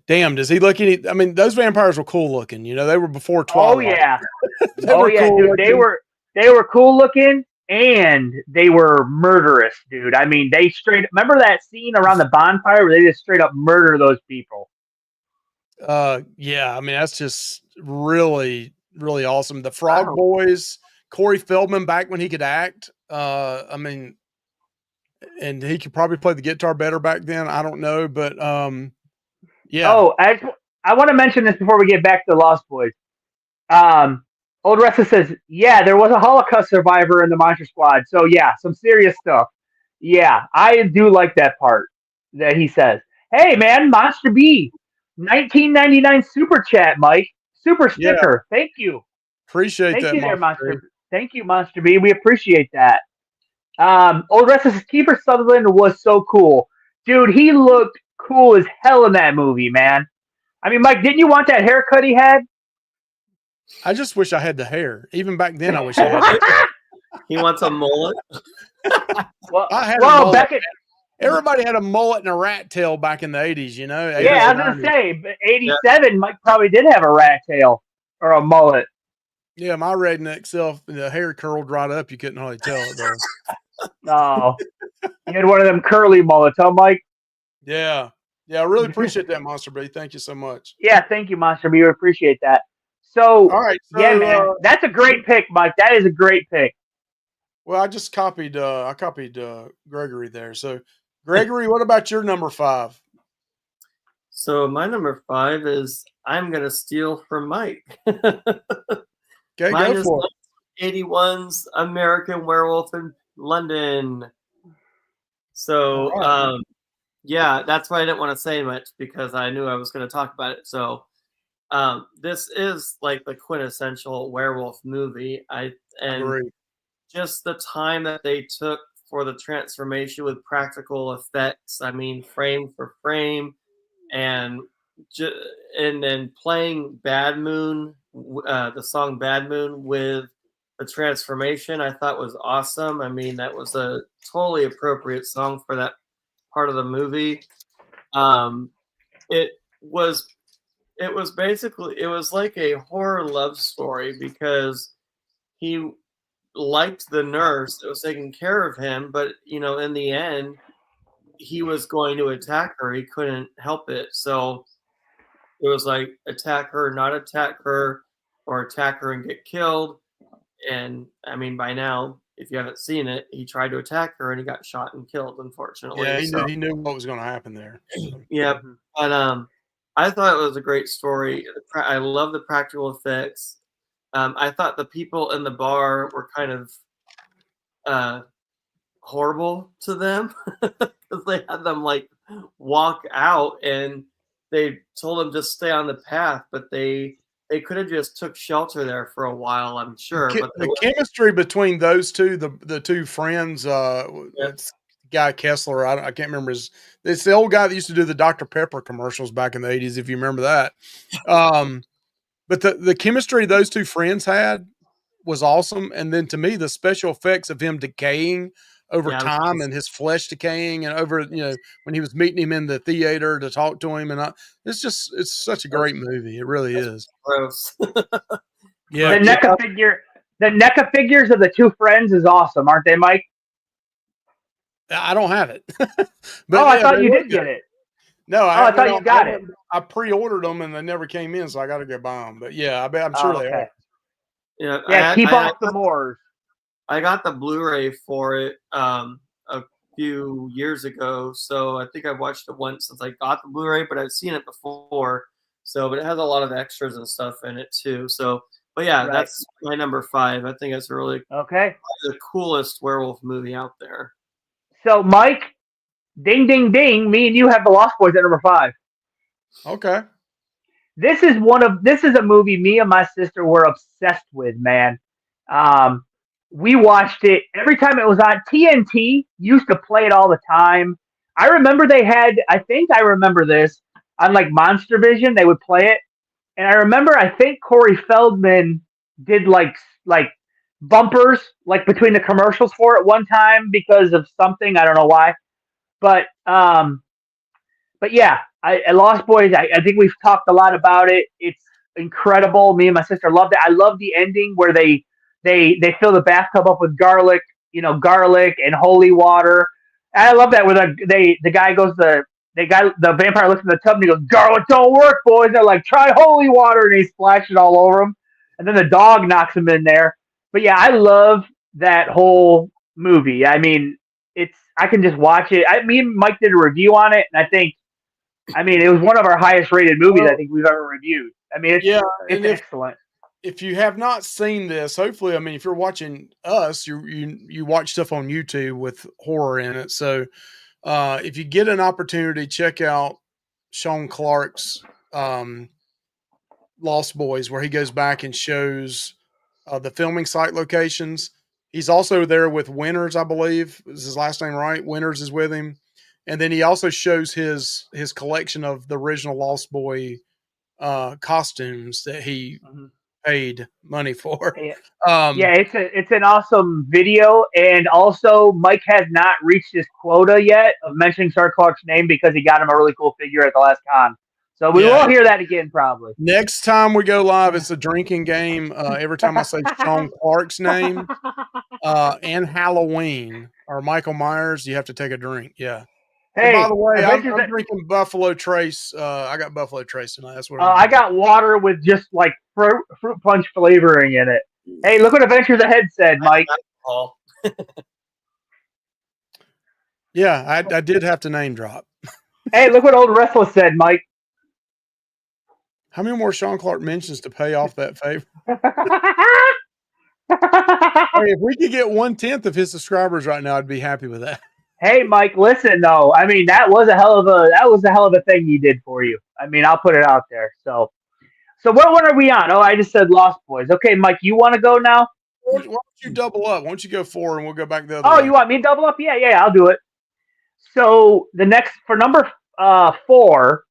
damn, does he look any? I mean, those vampires were cool looking. They were before Twilight. Oh yeah, they were cool dude. looking. They were cool looking. And they were murderous, dude. I mean, they remember that scene around the bonfire where they just straight up murder those people. Yeah, I mean, that's just really, really awesome. The Frog Boys, Corey Feldman back when he could act. I mean, and he could probably play the guitar better back then. I don't know, but yeah. Oh, I want to mention this before we get back to the Lost Boys. Old Restless says, yeah, there was a Holocaust survivor in the Monster Squad. So, yeah, some serious stuff. Yeah, I do like that part that he says. Hey, man, Monster B, 1999 super chat, Mike. Super sticker. Yeah. Thank you. Appreciate that, Monster. Thank you, Monster B. We appreciate that. Old Restless says, Kiefer Sutherland was so cool. Dude, he looked cool as hell in that movie, man. I mean, Mike, didn't you want that haircut he had? I just wish I had the hair. Even back then, I wish I had it. He wants a mullet. I had a mullet. Everybody had a mullet and a rat tail back in the 80s, Yeah, I was going to say, 87, Mike probably did have a rat tail or a mullet. Yeah, my redneck self, the hair curled right up. You couldn't hardly tell it, though. No. You had one of them curly mullets, huh, Mike? Yeah. Yeah, I really appreciate that, Monster B. Thank you so much. Yeah, thank you, Monster B. We appreciate that. So, all right, yeah, man, that's a great pick, Mike. That is a great pick. Well, I just copied. Gregory there. So, Gregory, what about your number 5? So my number 5 is I'm gonna steal from Mike. Okay, mine go for it. 81's American Werewolf in London. So, right. Yeah, that's why I didn't want to say much because I knew I was going to talk about it. So. This is like the quintessential werewolf movie. Great. Just the time that they took for the transformation with practical effects. I mean, frame for frame, and then playing Bad Moon, the song Bad Moon with the transformation I thought was awesome. I mean, that was a totally appropriate song for that part of the movie. It was basically, it was like a horror love story because he liked the nurse that was taking care of him, but in the end, he was going to attack her. He couldn't help it. So it was like attack her, not attack her, or attack her and get killed. And I mean, by now, if you haven't seen it, he tried to attack her and he got shot and killed, unfortunately. Yeah, So, he knew what was going to happen there. So. yeah, but I thought it was a great story. I love the practical effects. I thought the people in the bar were kind of horrible to them because they had them like walk out and they told them just stay on the path, but they could have just took shelter there for a while, I'm sure. But the chemistry between those two, the two friends, it's Guy Kessler. I can't remember it's the old guy that used to do the Dr. Pepper commercials back in the 80s, if you remember that. But the chemistry those two friends had was awesome. And then to me, the special effects of him decaying over time and his flesh decaying and over, when he was meeting him in the theater to talk to him. And it's such a great movie. It really is. Gross. Yeah. The NECA figures of the two friends is awesome, aren't they, Mike? I don't have it. But I thought you did get it. No, I thought you got it. I pre-ordered them and they never came in, so I got to go buy them. But yeah, I'm sure they are. Yeah, keep off the moors. I got the Blu-ray for it a few years ago, so I think I've watched it once since I got the Blu-ray, but I've seen it before. So, but it has a lot of extras and stuff in it too. So, but yeah, that's my number 5. I think it's really the coolest werewolf movie out there. So, Mike, ding, ding, ding. Me and you have The Lost Boys at number 5. Okay. This is a movie me and my sister were obsessed with, man. We watched it every time it was on. TNT used to play it all the time. I remember I remember this on like Monster Vision. They would play it. And I remember, I think Corey Feldman did like bumpers like between the commercials for it one time because of something. I don't know why. But yeah, I Lost Boys, I think we've talked a lot about it. It's incredible. Me and my sister loved it. I love the ending where they fill the bathtub up with garlic and holy water. And I love that where the guy goes the vampire looks in the tub and he goes, "Garlic don't work, boys." And they're like, "Try holy water," and he splashes all over him. And then the dog knocks him in there. But yeah, I love that whole movie. I mean, I can just watch it. Me and Mike did a review on it, and I mean, it was one of our highest rated movies I think we've ever reviewed. I mean, it's excellent. If you have not seen this, hopefully, I mean, if you're watching us, you watch stuff on YouTube with horror in it. So if you get an opportunity, check out Sean Clark's Lost Boys, where he goes back and shows the filming site locations. He's also there with Winters, I believe. Is his last name right? Winters is with him. And then he also shows his collection of the original Lost Boy costumes that he paid money for. Yeah, it's an awesome video. And also, Mike has not reached his quota yet of mentioning Sean Clark's name because he got him a really cool figure at the last con. So we will hear that again probably. Next time we go live, it's a drinking game. Every time I say Sean Clark's name and Halloween or Michael Myers, you have to take a drink. Yeah. Hey, by the way, I'm drinking Buffalo Trace. I got Buffalo Trace tonight. That's what I got water with just like fruit punch flavoring in it. Hey, look what Adventures Ahead said, Mike. Yeah, I did have to name drop. Hey, look what Old Restless said, Mike. How many more Sean Clark mentions to pay off that favor? Hey, if we could get 1/10 of his subscribers right now, I'd be happy with that. Hey, Mike, listen though. I mean, that was a hell of a thing he did for you. I mean, I'll put it out there. So what one are we on? Oh, I just said Lost Boys. Okay, Mike, you want to go now? Why don't you double up? Why don't you go 4 and we'll go back the other way? Oh, you want me to double up? Yeah, I'll do it. So the next for number 4,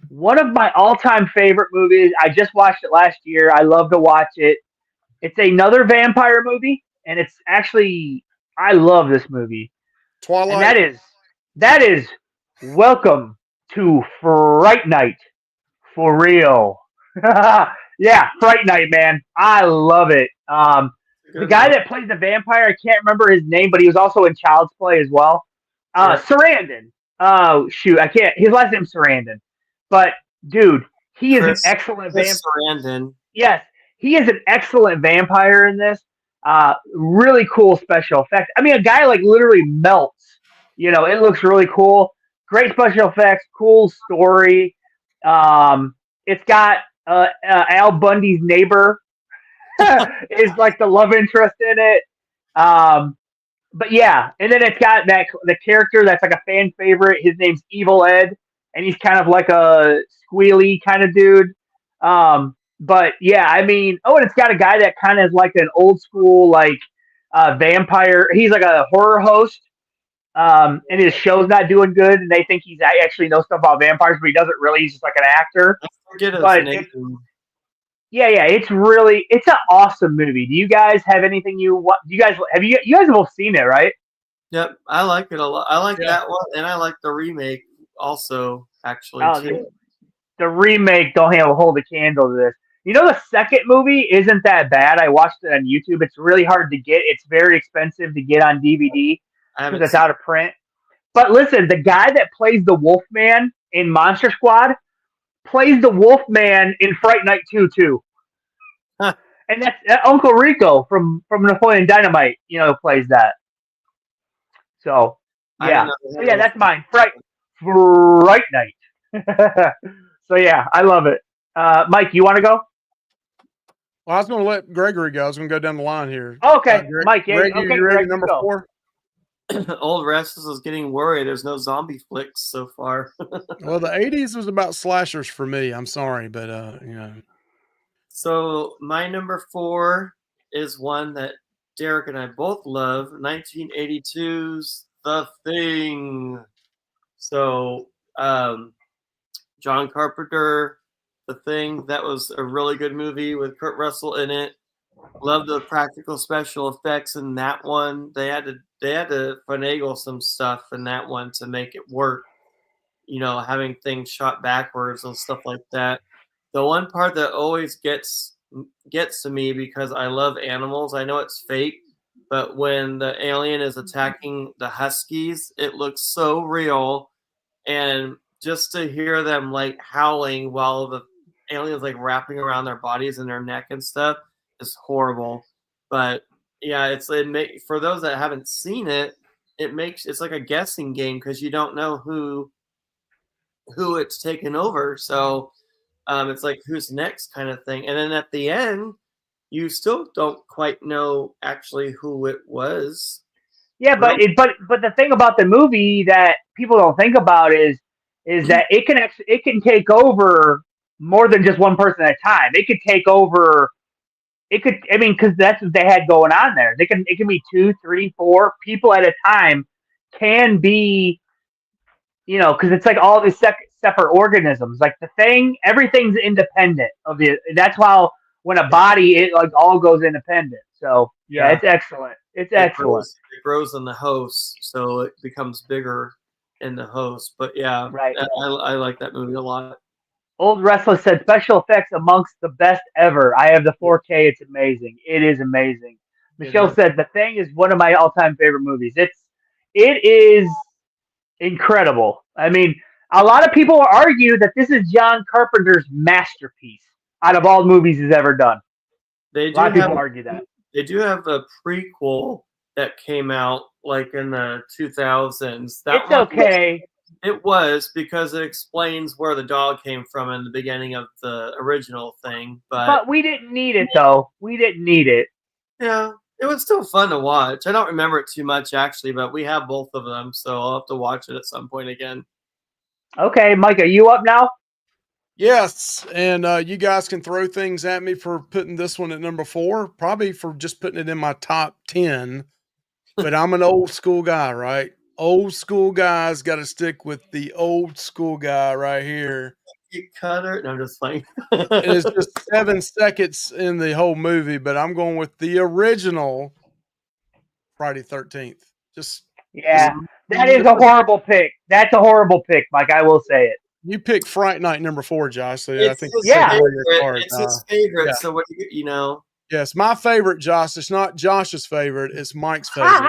one of my all-time favorite movies. I just watched it last year. I love to watch it. It's another vampire movie, and it's actually I love this movie, and Twilight. that is Welcome to Fright Night for real. Yeah, Fright Night, man. I love it. The Good guy one. that plays the vampire, I can't remember his name, but he was also in Child's Play as well. Yeah. Sarandon. Oh shoot, I can't. His last name's Sarandon. But dude, he is an Chris excellent vampire. Sarandon. Yes, he is an excellent vampire in this. Really cool special effects. I mean, a guy like literally melts. It looks really cool. Great special effects. Cool story. It's got Al Bundy's neighbor is like the love interest in it. But yeah, and then it's got the character that's like a fan favorite. His name's Evil Ed, and he's kind of like a squealy kind of dude. But yeah, I mean, and it's got a guy that kind of is like an old school like vampire. He's like a horror host, and his show's not doing good, and they think I actually knows stuff about vampires, but he doesn't really. He's just like an actor. I forget his But name. yeah, it's an awesome movie. Do you guys have anything you guys have both seen it, right? Yep, I like it a lot. I like Yeah. that one, and I like the remake also, actually, Oh, too. the remake don't hold a candle to this. The second movie isn't that bad. I watched it on YouTube. It's really hard to get. It's very expensive to get on DVD I because haven't it's seen out of print. But listen, the guy that plays the Wolfman in Monster Squad plays the Wolfman in Fright Night 2 too. Huh. And that's Uncle Rico from Napoleon Dynamite, plays that. So I yeah, didn't know so that yeah, was- that's mine. Fright Night. So yeah, I love it. Mike, you want to go? Well, I was going to let Gregory go. I was going to go down the line here. Okay, Mike. Yeah, Greg, okay, you ready? Greg, Number go. 4. Old Restless is getting worried. There's no zombie flicks so far. Well, the 80s was about slashers for me. I'm sorry, but So my number 4 is one that Derek and I both love, 1982's The Thing. So John Carpenter, The Thing, that was a really good movie with Kurt Russell in it. Love the practical special effects in that one. They had to finagle some stuff in that one to make it work. Having things shot backwards and stuff like that. The one part that always gets to me, because I love animals. I know it's fake, but when the alien is attacking the huskies, it looks so real, and just to hear them like howling while the aliens like wrapping around their bodies and their neck and stuff is horrible. But yeah, for those that haven't seen it, it's like a guessing game because you don't know who it's taken over. So it's like who's next kind of thing. And then at the end, you still don't quite know actually who it was. Yeah, but the thing about the movie that people don't think about is that it can take over more than just one person at a time. It could take over. Because that's what they had going on there. It can be 2, 3, 4 people at a time. Can be, because it's like all these separate organisms. Like the Thing, everything's independent of the. That's how when a body it like all goes independent. So yeah, it's excellent. It's excellent. It grows in the host, so it becomes bigger in the host. But yeah, Right. I like that movie a lot. Old Restless said special effects amongst the best ever. I have the 4K. It's amazing. It is amazing. Michelle said The Thing is one of my all-time favorite movies. It is incredible. I mean, a lot of people argue that this is John Carpenter's masterpiece out of all movies he's ever done. A lot of people argue that. They do have a prequel that came out like in the 2000s. It's okay. It was because it explains where the dog came from in the beginning of the original thing. But we didn't need it, though. We didn't need it. Yeah, it was still fun to watch. I don't remember it too much, actually, but we have both of them, so I'll have to watch it at some point again. Okay, Mike, are you up now? Yes, and you guys can throw things at me for putting this one at number 4, probably for just putting it in my top 10, but I'm an old school guy, right? Old school guys got to stick with the old school guy right here. cookie cutter. No, I'm just playing. And it's just 7 seconds in the whole movie, but I'm going with the original Friday 13th. Yeah, that is a horrible pick. That's a horrible pick, Mike. I will say it. You picked Fright Night number 4, Josh. So I It's think his Yeah. favorite. your card. It's his favorite. yeah. So what do you know? Yes, my favorite, Josh. It's not Josh's favorite. It's Mike's favorite.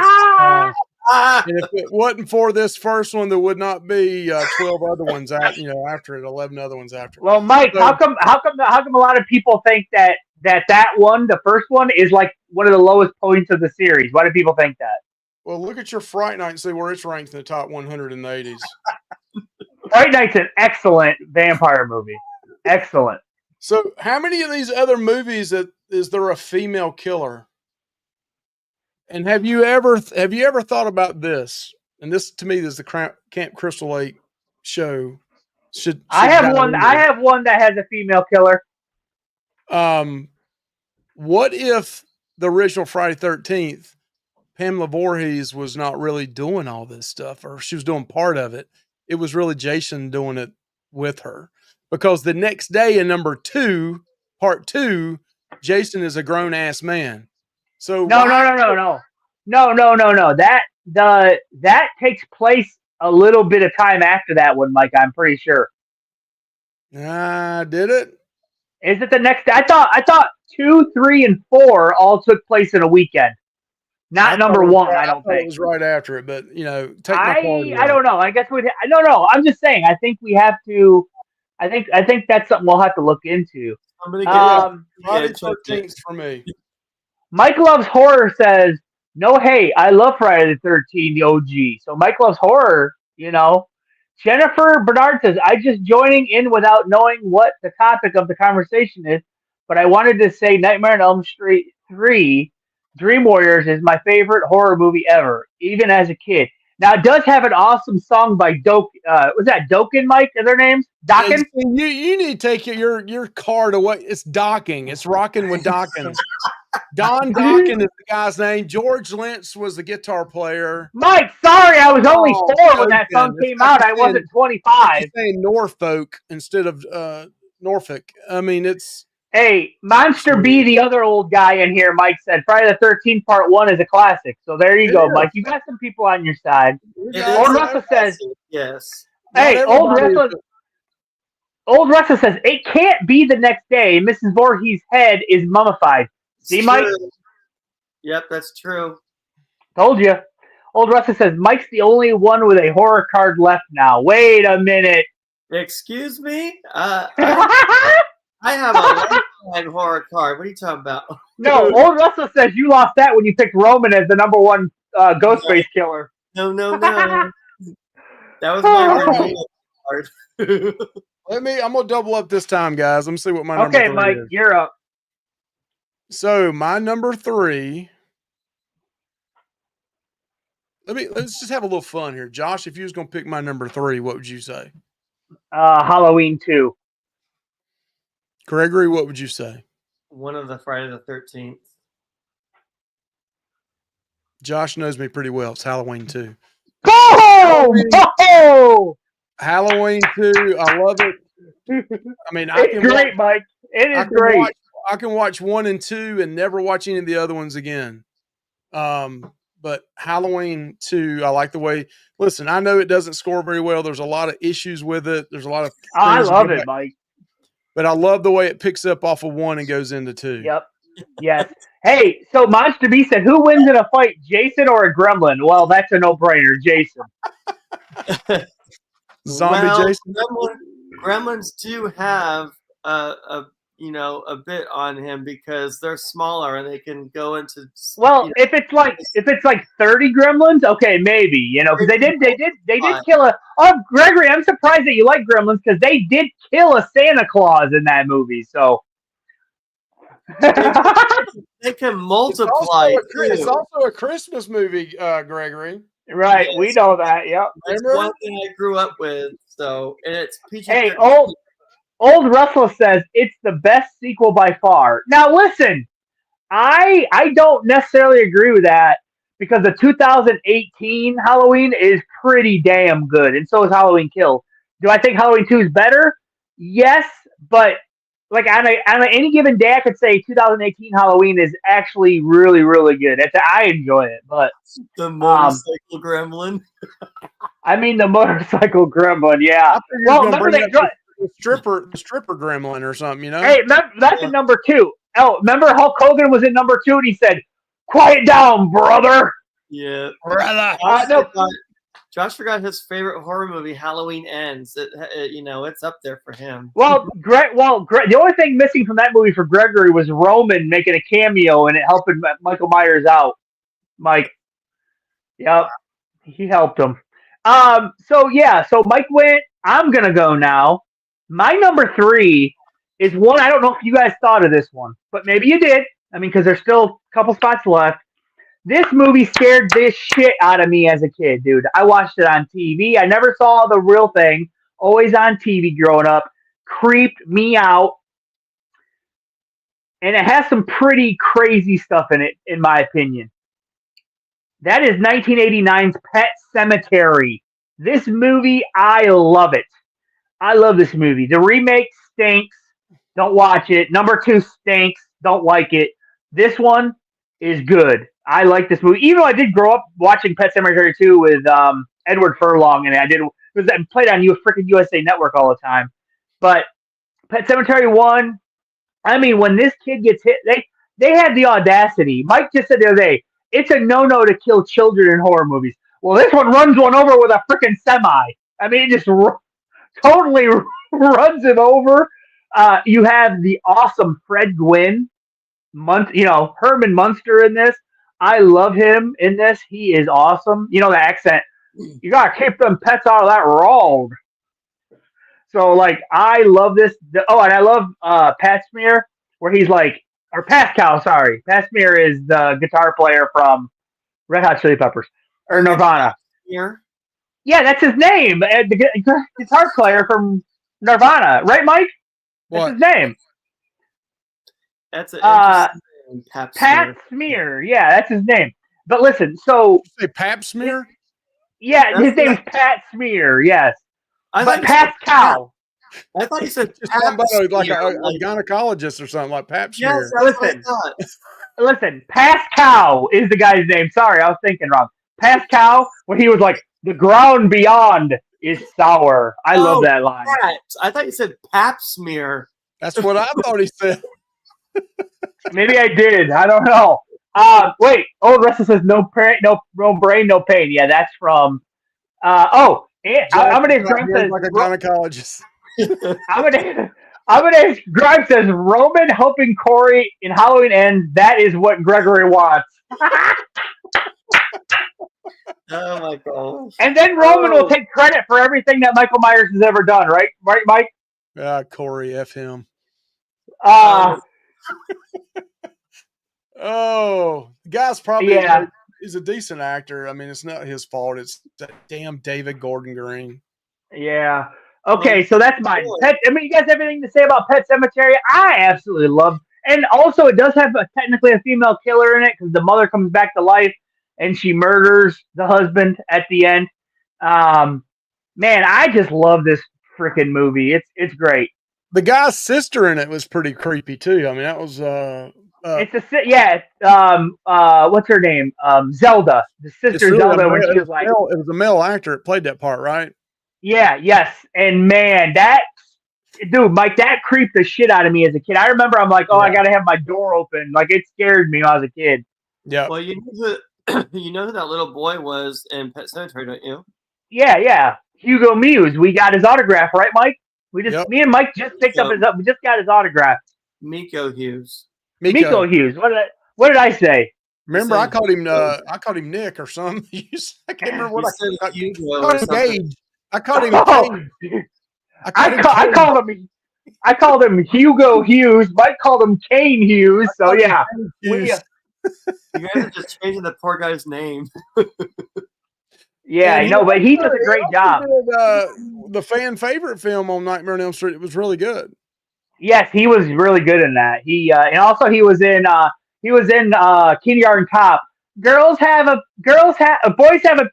And if it wasn't for this first one, there would not be 12 other ones after it, 11 other ones after. Well, Mike, So- how come a lot of people think that one, the first one, is like one of the lowest points of the series? Why do people think that? Well, look at your Fright Night and see where it's ranked in the top 100 in the 80s. Fright Night's an excellent vampire movie. Excellent. So, how many of these other movies is there a female killer? And have you ever thought about this? And this, to me, is the Camp Crystal Lake show. I have one that has a female killer. What if the original Friday 13th, Pamela Voorhees was not really doing all this stuff, or she was doing part of it? It was really Jason doing it with her. Because the next day in part 2, Jason is a grown ass man. So No. That takes place a little bit of time after that one, Mike. I'm pretty sure. Did it? Is it the next? I thought 2, 3, and 4 all took place in a weekend. Not number 1. I don't think it was right after it, but take my card away. I don't know. I guess no. I'm just saying. I think we have to. I think that's something we'll have to look into. I'm gonna get Friday 13th for me. Mike Loves Horror says, no, hey, I love Friday the 13th, the OG. So Mike Loves Horror, Jennifer Bernard says, I just joining in without knowing what the topic of the conversation is, but I wanted to say Nightmare on Elm Street 3, Dream Warriors is my favorite horror movie ever, even as a kid. Now, it does have an awesome song by was that Dokken, Mike? Are their names? Dokken? You need to take your card away. It's Docking. It's rocking with Dockins. Don Dokken is the guy's name. George Lynch was the guitar player. Mike, sorry, I was only 4 when that song came out. I wasn't 25. You're saying Norfolk instead of Norfolk. I mean, it's... Hey, Monster B, the other old guy in here, Mike said, Friday the 13th Part 1 is a classic. So there you go, Mike. You got some people on your side. Old Russell says, yes. Hey, Old Russell says, it can't be the next day. Mrs. Voorhees' head is mummified. See, It's Mike? true. Yep, that's true. Told you. Old Russell says, Mike's the only one with a horror card left now. Wait a minute. Excuse me? I have a lifetime horror card. What are you talking about? No, Old Russell says you lost that when you picked Roman as the number 1 Ghostface killer. No. That was my original card. I'm gonna double up this time, guys. Let me see what my number 3 Mike, is. you're up. So my number 3. Let's just have a little fun here, Josh. If you was gonna pick my number 3, what would you say? Halloween 2. Gregory, what would you say? One of the Friday the 13th. Josh knows me pretty well. It's Halloween 2. Boom! Oh! Halloween 2. I love it. I mean, It's great, Mike. It is great. I can watch 1 and 2 and never watch any of the other ones again. But Halloween 2, I like the way. Listen, I know it doesn't score very well. There's a lot of issues with it. There's a lot of. I love it, Mike. But I love the way it picks up off of 1 and goes into 2. Yep. Yes. Hey, so Monster B said, who wins in a fight, Jason or a gremlin? Well, that's a no-brainer, Jason. Zombie Jason. Gremlins do have a bit on him because they're smaller and they can go into. Well, if it's like 30 gremlins, okay, maybe, because they did kill a. Oh, Gregory, I'm surprised that you like gremlins because they did kill a Santa Claus in that movie. So they can multiply. It's also a Christmas movie, Gregory. Right, yes. We know that. Yep. It's one thing I grew up with. So, and it's PG. Hey, Old Russell says it's the best sequel by far. Now, listen, I don't necessarily agree with that because the 2018 Halloween is pretty damn good, and so is Halloween Kills. Do I think Halloween 2 is better? yes, but like on any given day, I could say 2018 Halloween is actually really really good. I enjoy it, but The um, motorcycle gremlin. I mean the motorcycle gremlin, yeah. I figured you were Well, going to remember bring they up the stripper gremlin or something, you know? hey, that's Yeah. in number two. Oh, remember Hulk Hogan was in number two, and he said, "Quiet down, brother." Yeah. Brother. No, Josh forgot his favorite horror movie, Halloween Ends. It's up there for him. well, the only thing missing from that movie for Gregory was Roman making a cameo and it helping Michael Myers out. Mike, yep, he helped him. So yeah, so Mike went. I'm gonna go now. My number three is one I don't know if you guys thought of this one, but maybe you did. I mean, because there's still a couple spots left. This movie scared this shit out of me as a kid, dude. I watched it on TV. I never saw the real thing. Always on TV growing up. Creeped me out. And it has some pretty crazy stuff in it, in my opinion. That is 1989's Pet Cemetery. This movie, I love it. I love this movie. The remake stinks. Don't watch it. Number two stinks. Don't like it. This one is good. I like this movie. Even though I did grow up watching Pet Cemetery 2 with Edward Furlong, and it was played on freaking USA Network all the time. But Pet Cemetery 1, I mean, when this kid gets hit, they had the audacity. Mike just said the other day, it's a no-no to kill children in horror movies. Well, this one runs one over with a freaking semi. I mean, it just totally runs him over. You have the awesome Fred Gwynn, Herman Munster in this. I love him in this. He is awesome. You know the accent. You gotta keep them pets out of that road. So like, I love this. And I love Pat Smear, where he's like, or Pascal. Sorry, Pat Smear is the guitar player from Red Hot Chili Peppers or Nirvana. Here. Yeah, that's his name. The guitar player from Nirvana, right, Mike? That's What? his name. That's an interesting name, Pat Smear. Yeah, that's his name. But listen, so Say Pap Smear? yeah, his name is Pat Smear. Yes, but Pascal. Pascal. I thought you said Just talking about like Smear, a gynecologist or something like Pap Smear. Yes, that's what I Listen. thought. Listen, Pascal is the guy's name. Sorry, I was thinking wrong. Pascal, when he was like, the ground beyond is sour. I love that line. Pat. I thought you said Pap Smear. That's what I thought he said. Maybe I did. I don't know. Wait. Old Russell says no brain, no pain. Yeah, that's from. Amadeus Grimes says like a gynecologist. Amadeus Grimes says Roman helping Corey in Halloween Ends. That is what Gregory wants. Oh my gosh. And then Roman will take credit for everything that Michael Myers has ever done, right? Right, Mike? Yeah, Corey, F him. Oh, the guy's probably he's a decent actor. I mean, it's not his fault. It's that damn David Gordon Green. Yeah. Okay, so that's mine. You guys have anything to say about Pet Cemetery? I absolutely love. And also, it does have technically a female killer in it because the mother comes back to life and she murders the husband at the end. Man, I just love this freaking movie. It's great. The guy's sister in it was pretty creepy too. I mean, that was what's her name? Zelda, the sister really Zelda. When she was like, it was a male actor that played that part, right? Yeah, yes, and man, Mike, that creeped the shit out of me as a kid. I remember I'm like, I gotta have my door open. Like it scared me when I was a kid. Yeah. Well, you know who that little boy was in Pet Cemetery, don't you? Yeah. Hugo Muse. We got his autograph, right, Mike? Me and Mike just picked up we just got his autograph. Miko Hughes. Miko Hughes. What did I say? Remember, I called him Nick or something. I can't remember what I said. Gage. I called him Gage. I called him Hugo Hughes. Mike called him Kane Hughes. So yeah. You guys are just changing the poor guy's name. Yeah, I know, but he does a great job. The fan favorite film on Nightmare on Elm Street. It was really good. Yes, he was really good in that. And also he was in Kindergarten Cop. Boys have a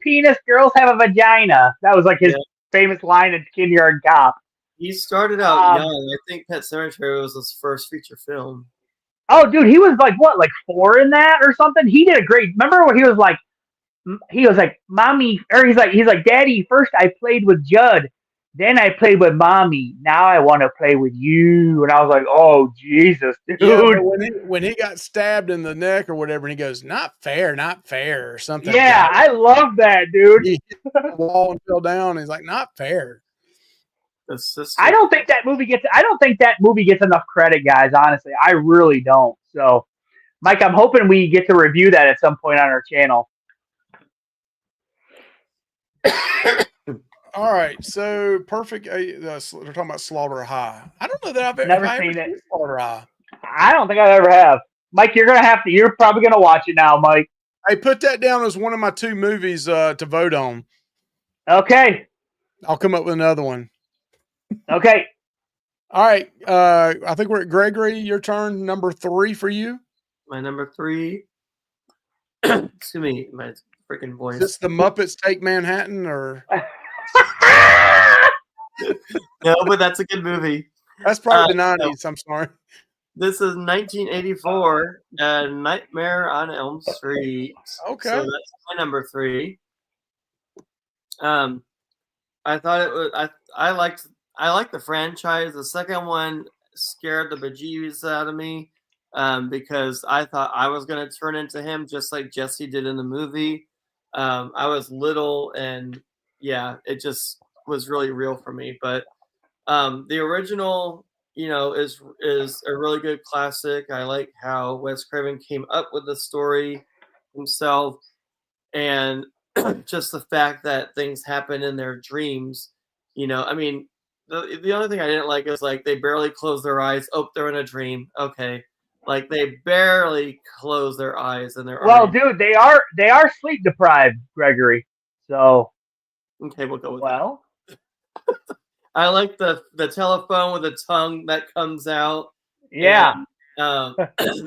penis, girls have a vagina. That was like his famous line in Kindergarten Cop. He started out young. I think Pet Sematary was his first feature film. Oh, dude, he was like what, like 4 in that or something? He did a great. Remember when he was like, mommy, or he's like, Daddy. First I played with Judd, then I played with Mommy. Now I want to play with you. And I was like, oh Jesus, dude. Yeah, but when he got stabbed in the neck or whatever, and he goes, not fair, or something. Yeah, I love that, dude. He hit the wall and fell down. And he's like, not fair. I don't think that movie gets enough credit, guys. Honestly, I really don't. So, Mike, I'm hoping we get to review that at some point on our channel. All right, so perfect. They're talking about Slaughter High. I don't know that I've Never ever seen it. seen Slaughter High. I don't think I ever have. Mike, you're probably gonna watch it now, Mike. I put that down as one of my 2 movies to vote on. Okay. I'll come up with another one. Okay. All right. I think we're at Gregory. Your turn. Number 3 for you. My number 3. Excuse me, my freaking voice. Is this The Muppets Take Manhattan or? No, but that's a good movie. That's probably the 90s. I'm sorry. This is 1984, Nightmare on Elm Street. Okay. So that's my number 3. I thought it was. I liked the franchise. The second one scared the bejeebies out of me because I thought I was going to turn into him just like Jesse did in the movie. I was little, and yeah, it just was really real for me. But the original, is a really good classic. I like how Wes Craven came up with the story himself, and just the fact that things happen in their dreams. I mean, the only thing I didn't like is like they barely close their eyes. Oh, they're in a dream. Okay, like they barely close their eyes and they're Well, already. dude, they are sleep deprived, Gregory. So Okay, we'll go with well. that. I like the telephone with the tongue that comes out. Yeah. And,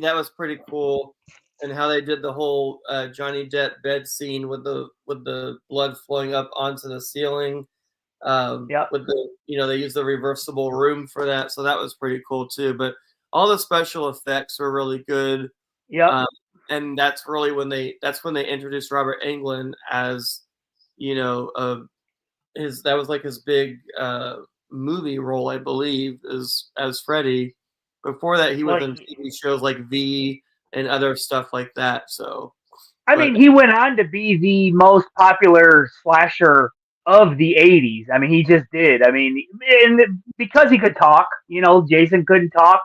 that was pretty cool. And how they did the whole Johnny Depp bed scene with the blood flowing up onto the ceiling. Yep. With the they used the reversible room for that, so that was pretty cool too. But all the special effects were really good. Yep. And that's really when they introduced Robert Englund as that was like his big movie role, I believe, as Freddy. Before that, he was in TV shows like V and other stuff like that. So, I mean, he went on to be the most popular slasher of the 80's. I mean, he just did. I mean, and because he could talk, Jason couldn't talk.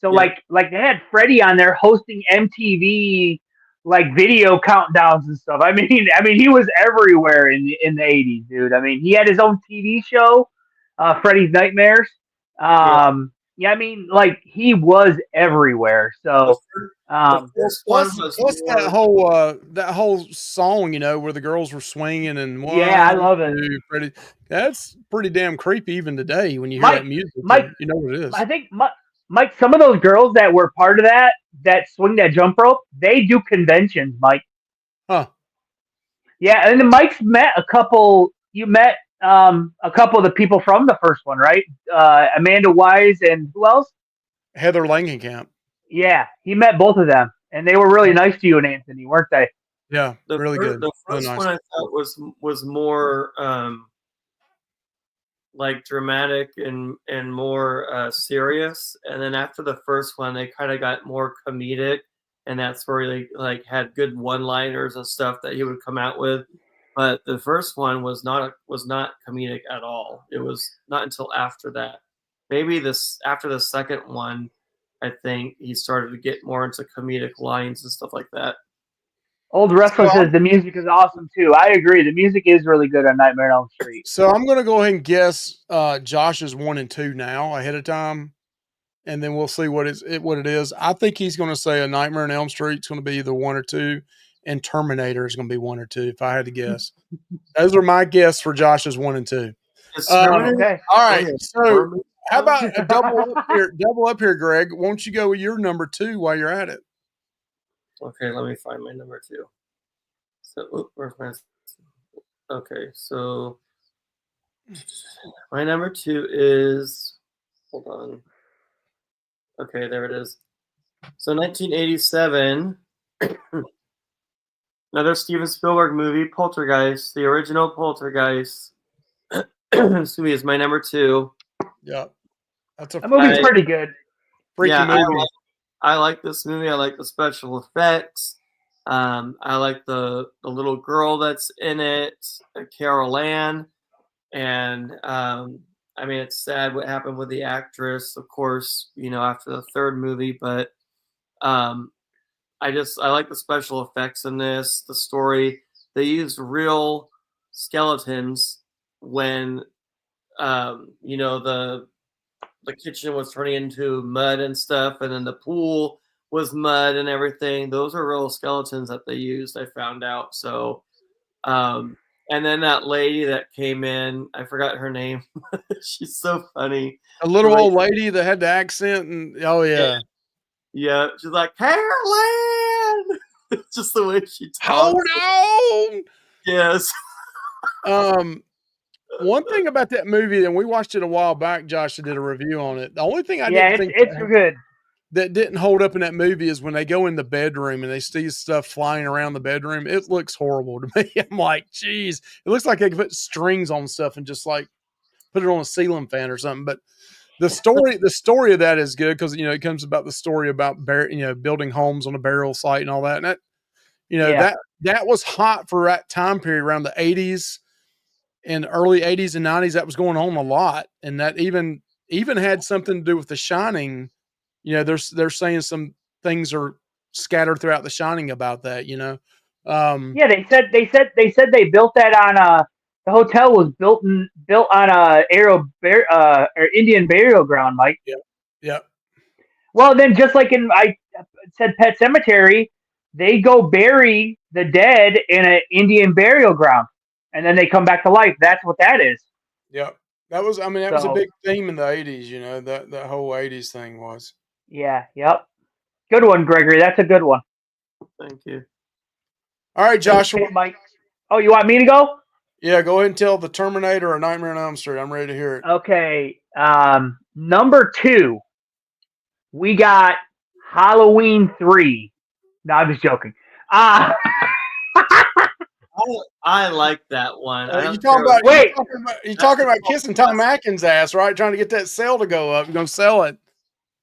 So Yeah. like they had Freddy on there hosting MTV like video countdowns and stuff. I mean he was everywhere in the 80's, dude. I mean, he had his own TV show, Freddy's Nightmares. Yeah, I mean, like he was everywhere. So This one was what's that whole song, where the girls were swinging and yeah, I love it. Freddy. That's pretty damn creepy even today when you hear that music. Mike, you know what it is. I think Mike, some of those girls that were part of that swing that jump rope, they do conventions, Mike. Huh. Yeah, and then Mike's met a couple. You met a couple of the people from the first one, right? Amanda Wise and who else? Heather Langenkamp. Yeah, he met both of them, and they were really nice to you and Anthony, weren't they? Yeah, really good. The first really nice. one I thought was more like dramatic and more serious, and then after the first one, they kind of got more comedic, and that's where they like had good one-liners and stuff that he would come out with. But the first one was not comedic at all. It was not until after that. Maybe after the second one, I think he started to get more into comedic lines and stuff like that. Old Wrestler says the music is awesome too. I agree. The music is really good on Nightmare on Elm Street. So I'm going to go ahead and guess Josh's 1 and 2 now ahead of time, and then we'll see what it is. I think he's going to say A Nightmare on Elm Street is going to be either 1 or 2, and Terminator is going to be 1 or 2. If I had to guess, those are my guess for Josh's 1 and 2. Okay. All right. So how about a double up here, Greg? Won't you go with your number 2 while you're at it? Okay, let me find my number 2. So, where's my? Okay, so My number 2 is, hold on. Okay, there it is. So 1987, another Steven Spielberg movie, Poltergeist, the original Poltergeist. Excuse me, is my number 2. Yeah, that's a That movie's pretty good. freaky movie. I like this movie. I like the special effects. I like the little girl that's in it, Carol Ann. And I mean, it's sad what happened with the actress, of course, after the third movie. But I like the special effects in this, the story. They used real skeletons when the kitchen was turning into mud and stuff, and then the pool was mud and everything. Those are real skeletons that they used, I found out. So, and then that lady that came in, I forgot her name. She's so funny. A little old lady that had the accent, and oh yeah. Yeah, she's like, Caroline! Just the way she talks. Hold on! Yes. One thing about that movie, and we watched it a while back, Josh did a review on it. The only thing I didn't think it's good. That didn't hold up in that movie is when they go in the bedroom and they see stuff flying around the bedroom. It looks horrible to me. I'm like, geez, it looks like they put strings on stuff and just like put it on a ceiling fan or something. But the story of that is good because it comes about the story about building homes on a burial site and all that. And that that was hot for that time period around the 80s and early 80s and 90s. That was going on a lot, and that even had something to do with The Shining. They're saying some things are scattered throughout The Shining about that. Yeah, they said they built that on the hotel was built on a or Indian burial ground, Mike. Yeah. Well, then just like I said, Pet Cemetery, they go bury the dead in an Indian burial ground, and then they come back to life. That's what that is. Yeah, that was a big theme in the 80s. That whole 80s thing was. Yeah. Yep. Good one, Gregory. That's a good one. Thank you. All right, Joshua. Okay, Mike. Oh, you want me to go? Yeah, go ahead and tell the Terminator or Nightmare on Elm Street. I'm ready to hear it. Okay. Number 2, we got Halloween 3. No, I'm just joking. I like that one. You talking about kissing Tom Atkins' ass, right? Trying to get that sale to go up. You're gonna sell it.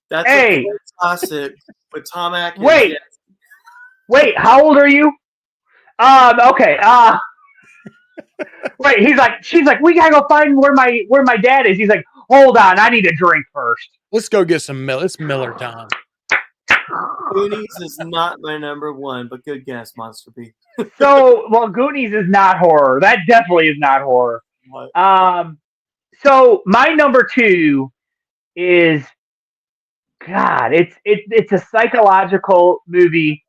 That's a classic with Tom Atkins. Wait. How old are you? Okay. Right. She's like, we gotta go find where my dad is. He's like, hold on, I need a drink first. Let's go get some milk. It's Miller time. Goonies is not my number 1, but good guess, Monster B. Goonies is not horror. That definitely is not horror. What? So my number 2 is, God, it's a psychological movie.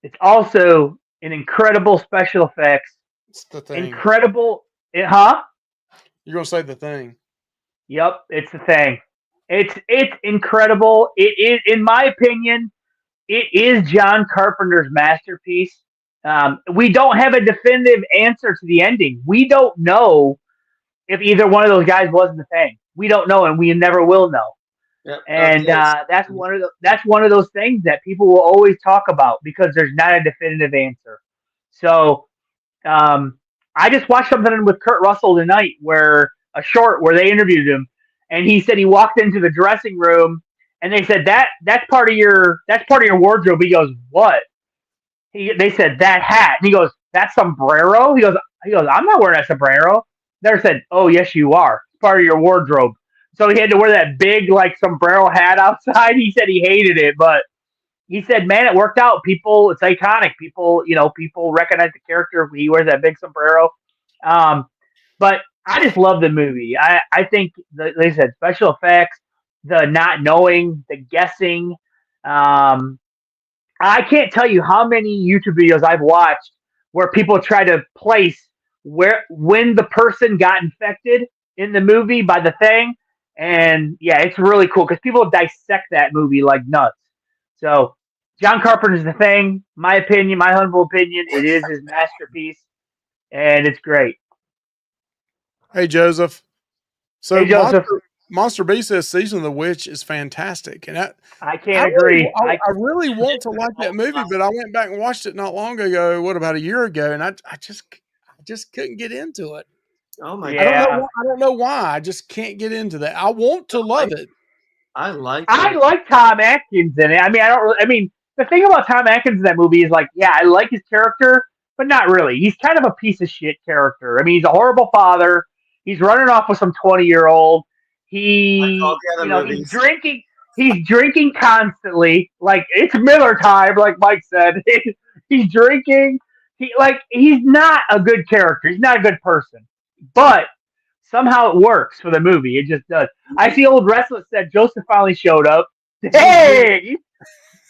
It's also an incredible special effects. It's The Thing. Incredible. Huh? You're gonna say The Thing. Yep, it's The Thing. It's incredible. It is, in my opinion, it is John Carpenter's masterpiece. We don't have a definitive answer to the ending. We don't know if either one of those guys was The Thing. We don't know, and we never will know. Yep, and that's one of those things that people will always talk about because there's not a definitive answer. So, I just watched something with Kurt Russell tonight, where they interviewed him, and he said he walked into the dressing room, and they said that's part of your wardrobe. He goes, what? They said that hat, and he goes, that sombrero. He goes, I'm not wearing a sombrero. They said, oh yes you are. It's part of your wardrobe. So he had to wear that big sombrero hat outside. He said he hated it, but he said, man, it worked out. It's iconic. People recognize the character if he wears that big sombrero. But I just love the movie. I think, like I said, special effects, the not knowing, the guessing. I can't tell you how many YouTube videos I've watched where people try to place when the person got infected in the movie by the Thing. And yeah, it's really cool because people dissect that movie like nuts. So John Carpenter's The Thing. My opinion, my humble opinion, it is his masterpiece, and it's great. Hey, Joseph. So Hey, Joseph. Monster B says Season of the Witch is fantastic, and I can't agree. I really want to like that movie, but I went back and watched it not long ago. What, about a year ago? And I just couldn't get into it. Oh my Yeah. god! I don't know why. I just can't get into that. I want to love it. I like Tom Atkins in it. I mean, I don't really. I mean, the thing about Tom Atkins in that movie is like, yeah, I like his character, but not really. He's kind of a piece of shit character. I mean, he's a horrible father. He's running off with some 20-year-old. like all He, the other you know, movies. he's drinking. He's drinking constantly. Like it's Miller time, like Mike said. He's drinking. He's not a good character. He's not a good person. But somehow it works for the movie. It just does. I see Old Restless said Joseph finally showed up. Hey,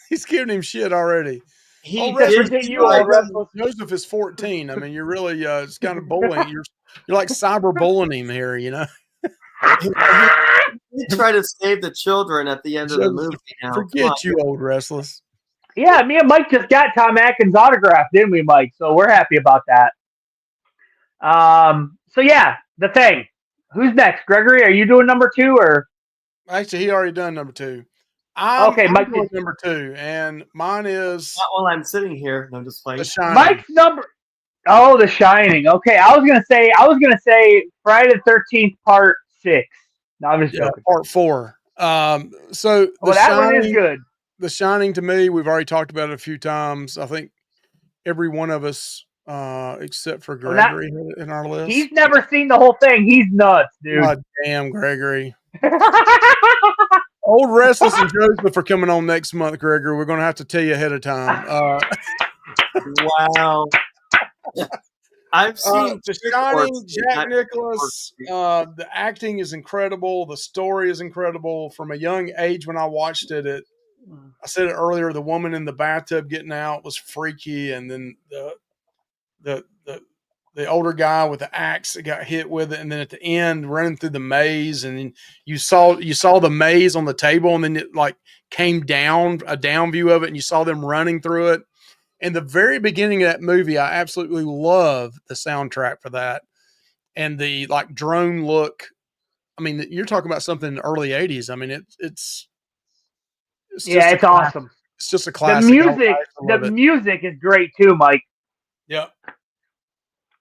He's giving him shit already. He Restless, did you Old Restless. Joseph is 14. I mean, you're really it's kind of bullying. You're like cyber bullying him here. You know. He tried to save the children at the end of the movie. Now, forget you, Old Restless. Yeah, me and Mike just got Tom Atkins' autograph, didn't we, Mike? So we're happy about that. So yeah, The Thing. Who's next? Gregory, are you doing number 2 or? Actually, he already done number 2. Okay, Mike doing number 2, and mine is not while I'm sitting here. I'm just playing. The Shining. Mike's number. Oh, The Shining. Okay, I was gonna say Friday the 13th Part 6. No, I'm just joking. Part 4. So that one is good. The Shining, to me, we've already talked about it a few times. I think every one of us, except for Gregory, in our list. He's never seen the whole thing. He's nuts, dude. God damn, Gregory. Old Restless and Joseph are coming on next month, Gregory. We're going to have to tell you ahead of time. Wow. I've seen The Shining, Jack Nicklaus. The acting is incredible. The story is incredible. From a young age when I watched it, I said it earlier, the woman in the bathtub getting out was freaky, and then the older guy with the axe that got hit with it, and then at the end running through the maze, and then you saw the maze on the table, and then it like came down, a down view of it, and you saw them running through it. And the very beginning of that movie, I absolutely love the soundtrack for that, and the like drone look. I mean, you're talking about something in the early 80s. I mean, it's awesome. It's just a classic. The music is great too, Mike. Yep.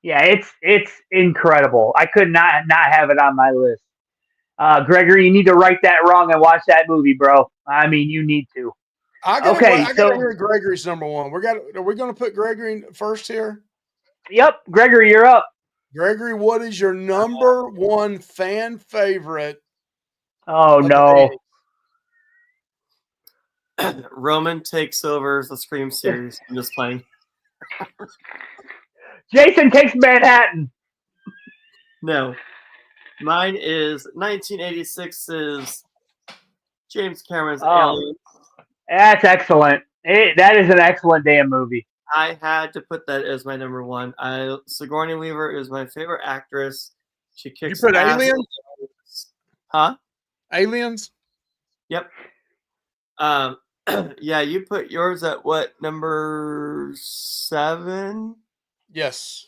Yeah, it's incredible. I could not have it on my list. Gregory, you need to right that wrong and watch that movie, bro. I mean, you need to. I gotta hear Gregory's number 1. Are we going to put Gregory first here? Yep, Gregory, you're up. Gregory, what is your number 1 fan favorite? Oh no. Roman Takes Over the Scream series. I'm just playing. Jason Takes Manhattan. No. Mine is 1986's James Cameron's Alien. That's excellent. That is an excellent damn movie. I had to put that as my number 1. Sigourney Weaver is my favorite actress. She kicks You put ass. Aliens? Huh? Aliens? Yep. Yeah, you put yours at what, number 7? Yes.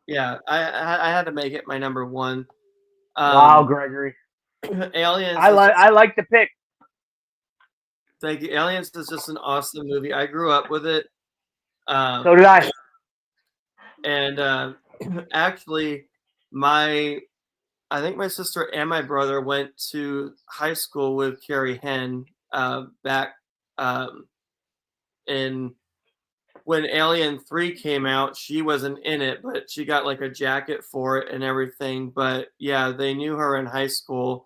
Yeah, I had to make it my number 1. Wow, Gregory. Aliens. I like the pick. Thank you. Aliens is just an awesome movie. I grew up with it. So did I. And actually, I think my sister and my brother went to high school with Carrie Henn back in when Alien 3 came out. She wasn't in it, but she got like a jacket for it and everything. But yeah, they knew her in high school.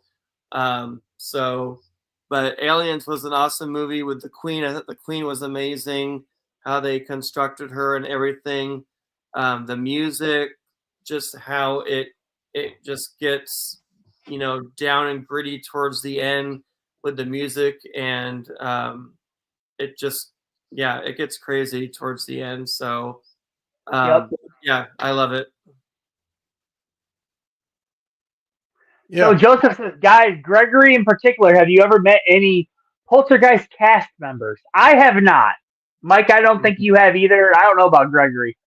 But Aliens was an awesome movie with the Queen. I thought the Queen was amazing, how they constructed her and everything. The music, just how it just gets, down and gritty towards the end with the music, and it gets crazy towards the end. So, yeah, I love it. Yeah. So Joseph says, guys, Gregory in particular, have you ever met any Poltergeist cast members? I have not. Mike, I don't think you have either. I don't know about Gregory.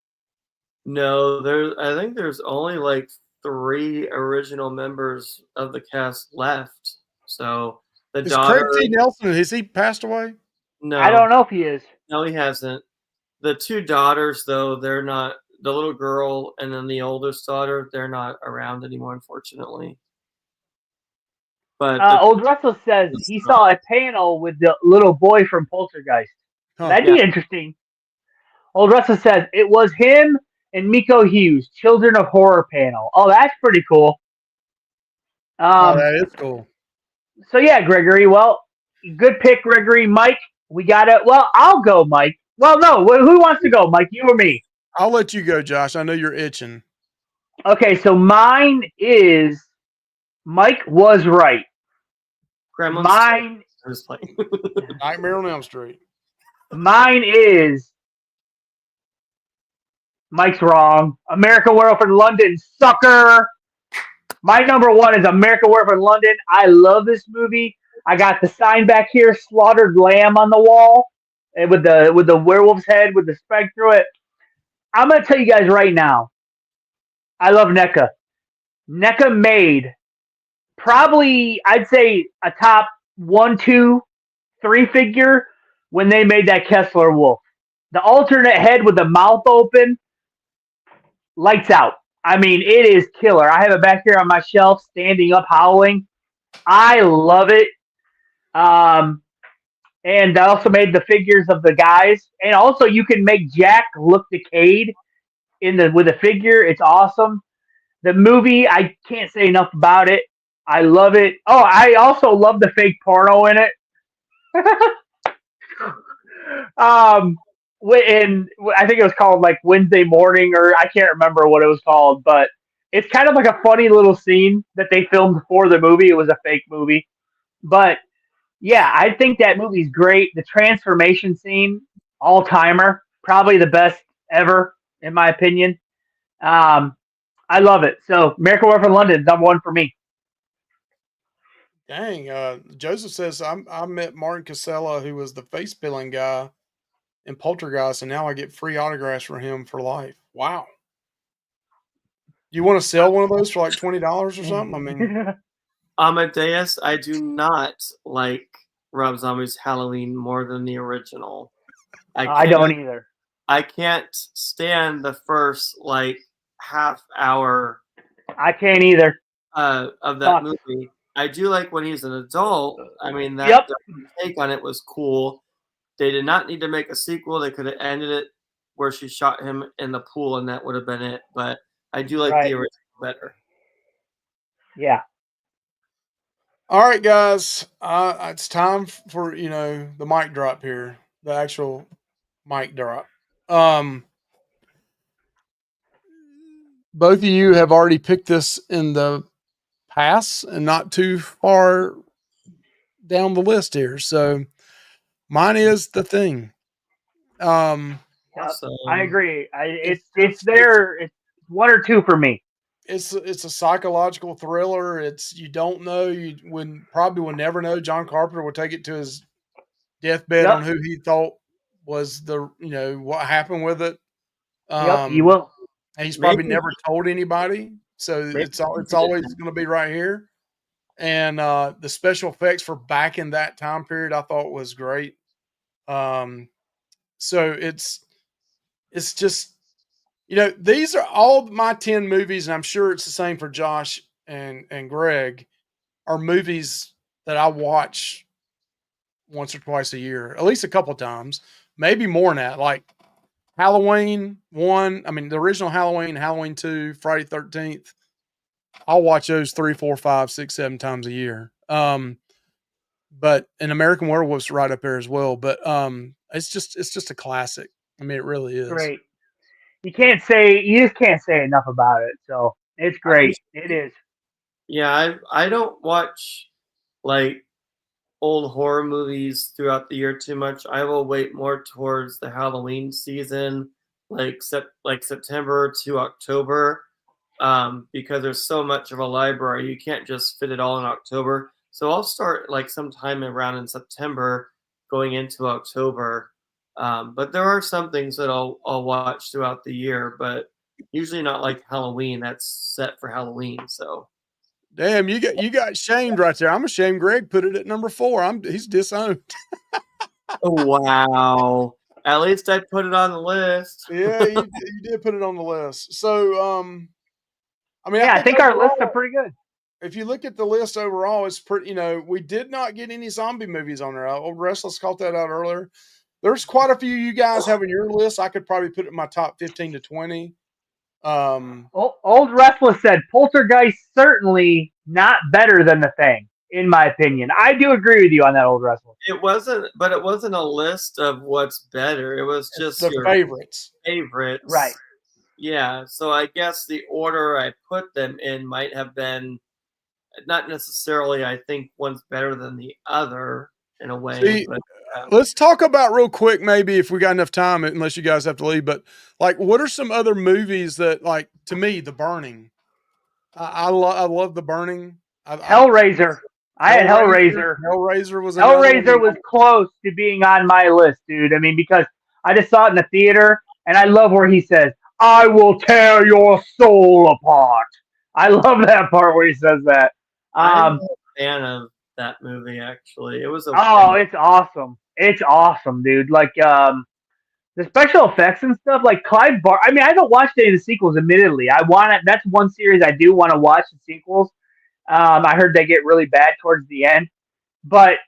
No, I think there's only like 3 original members of the cast left. So the Is Craig daughter, T. Nelson, has he passed away? I don't no, know if he is. no, he hasn't. The 2 daughters, though, they're not. The little girl and then the oldest daughter, they're not around anymore, unfortunately. But Old Russell says he saw a panel with the little boy from Poltergeist. Huh. That'd be interesting. Old Russell says it was him and Miko Hughes, Children of Horror panel. Oh, that's pretty cool. That is cool. So yeah, Gregory. Well, good pick, Gregory. Mike, we got it. Well, I'll go, Mike. Well, no. Who wants to go, Mike? You or me? I'll let you go, Josh. I know you're itching. Okay, so mine is Mike was right. Gremlins. Mine, I was playing. Nightmare on Elm Street. mine is Mike's wrong. American Werewolf in London, sucker. My number 1 is American Werewolf in London. I love this movie. I got the sign back here, slaughtered lamb on the wall, and with the werewolf's head with the spike through it. I'm gonna tell you guys right now. I love NECA. NECA made probably I'd say a top 1, 2, 3 figure when they made that Kessler wolf. The alternate head with the mouth open, lights out. I mean, it is killer. I have it back here on my shelf, standing up, howling. I love it. And I also made the figures of the guys, and also you can make Jack look decayed with a figure. It's awesome. The movie, I can't say enough about it. I love it. Oh, I also love the fake porno in it. And I think it was called like Wednesday Morning, or I can't remember what it was called, but it's kind of like a funny little scene that they filmed for the movie. It was a fake movie, but yeah, I think that movie's great. The transformation scene, all timer, probably the best ever in my opinion. I love it. So American Werewolf in London, number 1 for me. Dang. Joseph says I met Martin Casella, who was the face peeling guy in Poltergeist, and now I get free autographs from him for life. Wow. You want to sell one of those for like $20 or something? I mean, Amadeus, I do not like Rob Zombie's Halloween more than the original. I don't either. I can't stand the first like half hour I can't either. of that movie. I do like when he's an adult. I mean, that Yep. take on it was cool. They did not need to make a sequel. They could have ended it where she shot him in the pool, and that would have been it. But I do like the original better. Yeah. all right, guys. It's time for the mic drop here, the actual mic drop. Both of you have already picked this in the past and not too far down the list here. So mine is The Thing. Awesome. I agree. It's there. It's 1 or 2 for me. It's a psychological thriller. You don't know. Probably will never know. John Carpenter will take it to his deathbed on who he thought was what happened with it. Yep, you will. And he's probably never told anybody. So it's always going to be right here. And the special effects for back in that time period, I thought was great. So it's just, these are all my 10 movies, and I'm sure it's the same for Josh and Greg, are movies that I watch once or twice a year, at least a couple times, maybe more than that. Like Halloween 1, I mean, the original Halloween, Halloween 2, Friday 13th. I'll watch those 3, 4, 5, 6, 7 times a year. But an American Werewolf's right up there as well. But it's just a classic. I mean, it really is. Great. You just can't say enough about it. So it's great. It is. Yeah, I don't watch like old horror movies throughout the year too much. I will wait more towards the Halloween season, like September to October, because there's so much of a library. You can't just fit it all in October. So I'll start like sometime around in September, going into October. But there are some things that I'll watch throughout the year. But usually not like Halloween. That's set for Halloween. So Damn, you got shamed right there. I'm ashamed Greg put it at number 4. He's disowned. oh, wow. At least I put it on the list. Yeah, you did put it on the list. So, I mean, Yeah, I think our overall, lists are pretty good. if you look at the list overall, it's pretty. We did not get any zombie movies on there. Old Restless called that out earlier. There's quite a few you guys have on your list. I could probably put it in my top 15 to 20. Old Restless said Poltergeist certainly not better than The Thing, in my opinion. I do agree with you on that, Old Restless. It wasn't a list of what's better. It was just the your favorites. Right. Yeah. So I guess the order I put them in might have been not necessarily, I think one's better than the other in a way. See, but let's talk about real quick, maybe if we got enough time, unless you guys have to leave. But like, what are some other movies that, like, to me, The Burning? I love The Burning. Hellraiser. I had Hellraiser. Hellraiser was close to being on my list, dude. I mean, because I just saw it in the theater, and I love where he says, "I will tear your soul apart." I love that part where he says that. I'm a fan of that movie. Actually, it was it's awesome. It's awesome, dude. Like the special effects and stuff. Like Clive Bar. I mean, I haven't watched any of the sequels. Admittedly, I want it. That's one series I do want to watch the sequels. I heard they get really bad towards the end, but